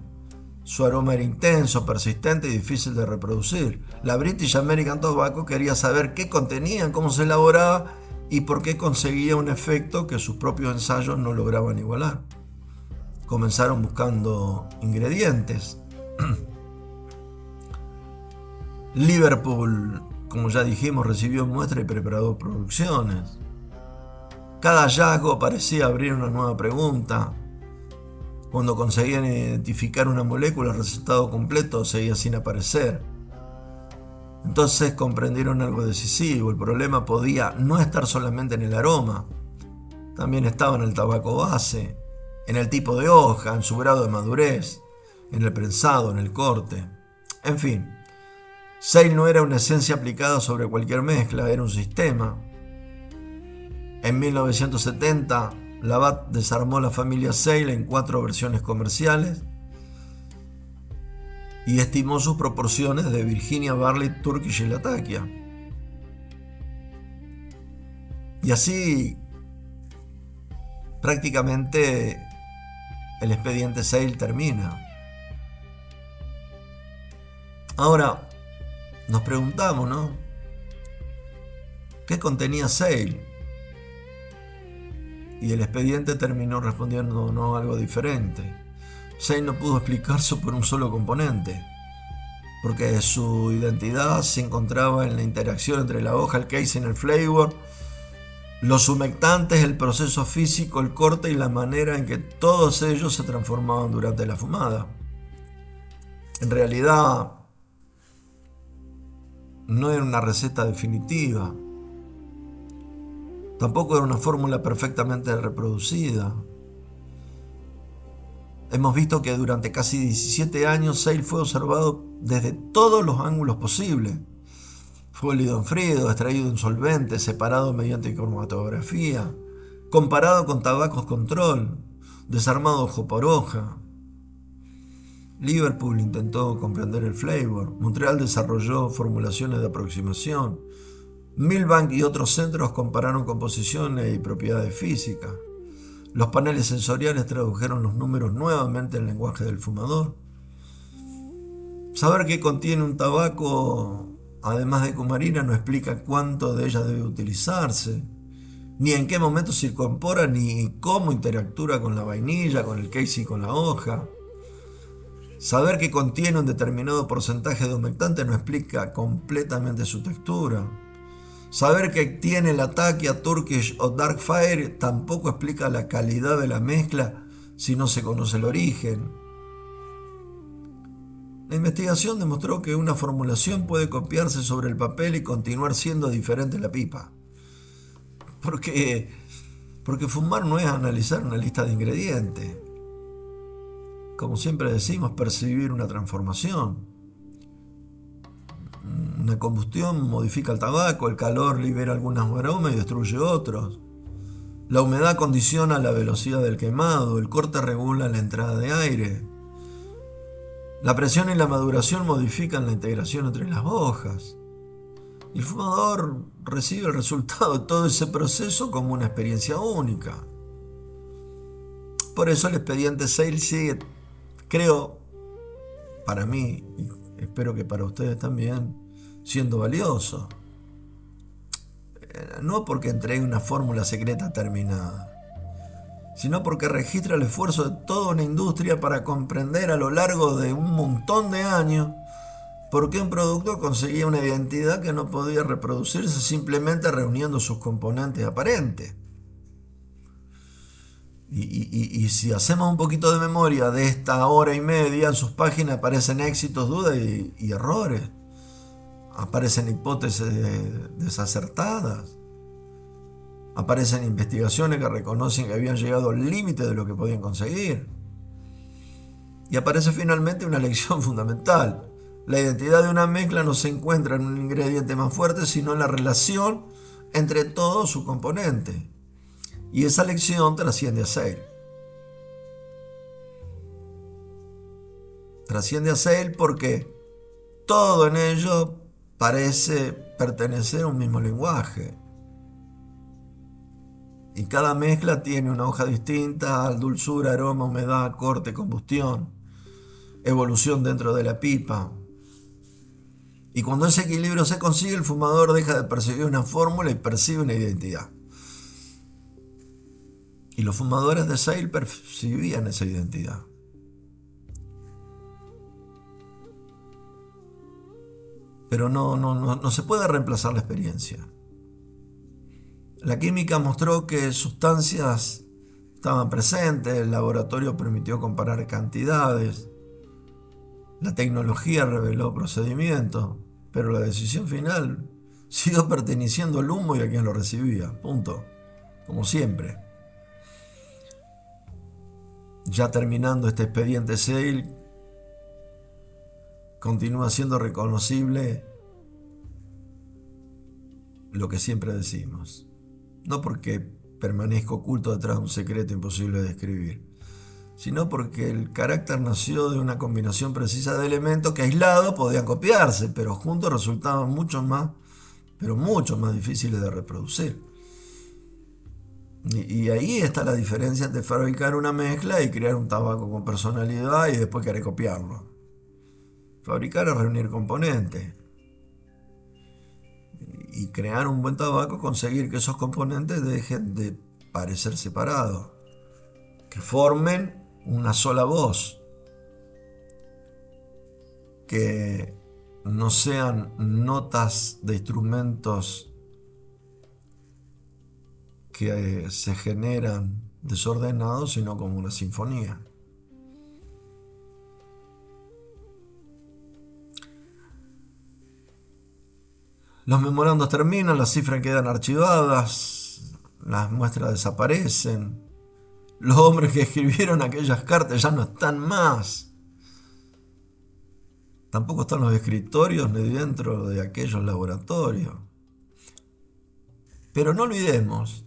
Su aroma era intenso, persistente y difícil de reproducir. La British American Tobacco quería saber qué contenían, cómo se elaboraba y por qué conseguía un efecto que sus propios ensayos no lograban igualar. Comenzaron buscando ingredientes. Liverpool, como ya dijimos, recibió muestras y preparó producciones. Cada hallazgo parecía abrir una nueva pregunta. Cuando conseguían identificar una molécula, el resultado completo seguía sin aparecer. Entonces comprendieron algo decisivo. El problema podía no estar solamente en el aroma. También estaba en el tabaco base, en el tipo de hoja, en su grado de madurez, en el prensado, en el corte. En fin, Sale no era una esencia aplicada sobre cualquier mezcla, era un sistema. En 1970, Labatt desarmó la familia Sale en 4 versiones comerciales y estimó sus proporciones de Virginia, Barley, Turkish y Latakia. Y así, prácticamente, el expediente Sale termina. Ahora, nos preguntamos, ¿no? ¿Qué contenía Sale? Y el expediente terminó respondiendo no algo diferente. Sale no pudo explicarse por un solo componente, porque su identidad se encontraba en la interacción entre la hoja, el casing, el flavor, los humectantes, el proceso físico, el corte y la manera en que todos ellos se transformaban durante la fumada. En realidad, no era una receta definitiva. Tampoco era una fórmula perfectamente reproducida. Hemos visto que durante casi 17 años Sale fue observado desde todos los ángulos posibles. Fue olido en frío, extraído en solvente, separado mediante cromatografía, comparado con tabacos control, desarmado hoja por hoja. Liverpool intentó comprender el flavor, Montreal desarrolló formulaciones de aproximación, Milbank y otros centros compararon composiciones y propiedades físicas. Los paneles sensoriales tradujeron los números nuevamente en lenguaje del fumador. Saber qué contiene un tabaco, además de cumarina, no explica cuánto de ella debe utilizarse, ni en qué momento se incorpora, ni cómo interactúa con la vainilla, con el casing y con la hoja. Saber que contiene un determinado porcentaje de humectante no explica completamente su textura. Saber que tiene Latakia, Turkish o Dark Fire tampoco explica la calidad de la mezcla si no se conoce el origen. La investigación demostró que una formulación puede copiarse sobre el papel y continuar siendo diferente la pipa. Porque fumar no es analizar una lista de ingredientes. Como siempre decimos, percibir una transformación. Una combustión modifica el tabaco, el calor libera algunos aromas y destruye otros. La humedad condiciona la velocidad del quemado, el corte regula la entrada de aire. La presión y la maduración modifican la integración entre las hojas. Y el fumador recibe el resultado de todo ese proceso como una experiencia única. Por eso el expediente Sale sigue, creo, para mí, y espero que para ustedes también, siendo valioso. No porque entregue una fórmula secreta terminada, sino porque registra el esfuerzo de toda una industria para comprender a lo largo de un montón de años por qué un producto conseguía una identidad que no podía reproducirse simplemente reuniendo sus componentes aparentes. Y si hacemos un poquito de memoria de esta hora y media, en sus páginas aparecen éxitos, dudas y errores. Aparecen hipótesis desacertadas. Aparecen investigaciones que reconocen que habían llegado al límite de lo que podían conseguir. Y aparece finalmente una lección fundamental. La identidad de una mezcla no se encuentra en un ingrediente más fuerte, sino en la relación entre todos sus componentes. Y esa lección trasciende a Sale. Trasciende a Sale porque todo en ello parece pertenecer a un mismo lenguaje. Y cada mezcla tiene una hoja distinta, dulzura, aroma, humedad, corte, combustión, evolución dentro de la pipa. Y cuando ese equilibrio se consigue, el fumador deja de perseguir una fórmula y percibe una identidad. Y los fumadores de Sale percibían esa identidad. Pero no se puede reemplazar la experiencia. La química mostró que sustancias estaban presentes, el laboratorio permitió comparar cantidades, la tecnología reveló procedimientos, pero la decisión final siguió perteneciendo al humo y a quien lo recibía. Punto. Como siempre. Ya terminando este expediente Sale, continúa siendo reconocible lo que siempre decimos. No porque permanezca oculto detrás de un secreto imposible de describir, sino porque el carácter nació de una combinación precisa de elementos que aislados podían copiarse, pero juntos resultaban mucho más, pero mucho más difíciles de reproducir. Y ahí está la diferencia entre fabricar una mezcla y crear un tabaco con personalidad y después querer copiarlo. Fabricar es reunir componentes. Y crear un buen tabaco, conseguir que esos componentes dejen de parecer separados, que formen una sola voz, que no sean notas de instrumentos que se generan desordenados, sino como una sinfonía. Los memorandos terminan, las cifras quedan archivadas, las muestras desaparecen, los hombres que escribieron aquellas cartas ya no están más. Tampoco están los escritorios ni dentro de aquellos laboratorios. Pero no olvidemos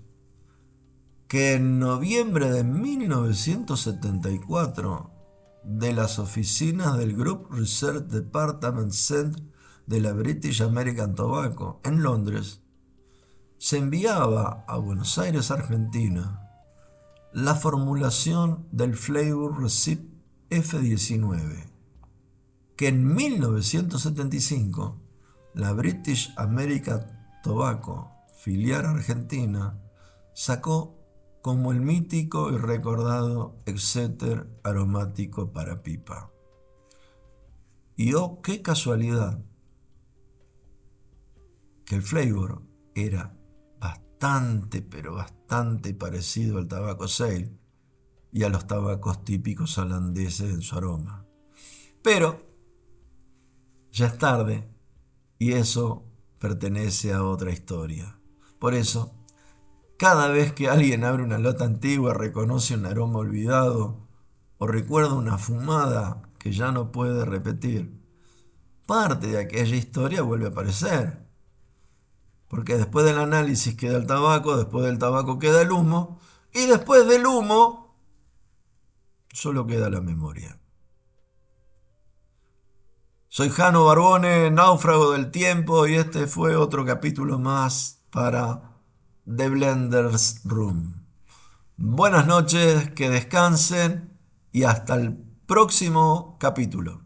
que en noviembre de 1974, de las oficinas del Group Research Department Center de la British American Tobacco en Londres, se enviaba a Buenos Aires, Argentina, la formulación del Flavor Recipe F19, que en 1975 la British American Tobacco, filial argentina, sacó como el mítico y recordado Exeter aromático para pipa. Y oh, qué casualidad, que el flavor era bastante, pero bastante parecido al tabaco sale y a los tabacos típicos holandeses en su aroma. Pero ya es tarde y eso pertenece a otra historia. Por eso, cada vez que alguien abre una lata antigua, reconoce un aroma olvidado o recuerda una fumada que ya no puede repetir, parte de aquella historia vuelve a aparecer. Porque después del análisis queda el tabaco, después del tabaco queda el humo, y después del humo solo queda la memoria. Soy Jano Barbone, náufrago del tiempo, y este fue otro capítulo más para The Blender's Room. Buenas noches, que descansen y hasta el próximo capítulo.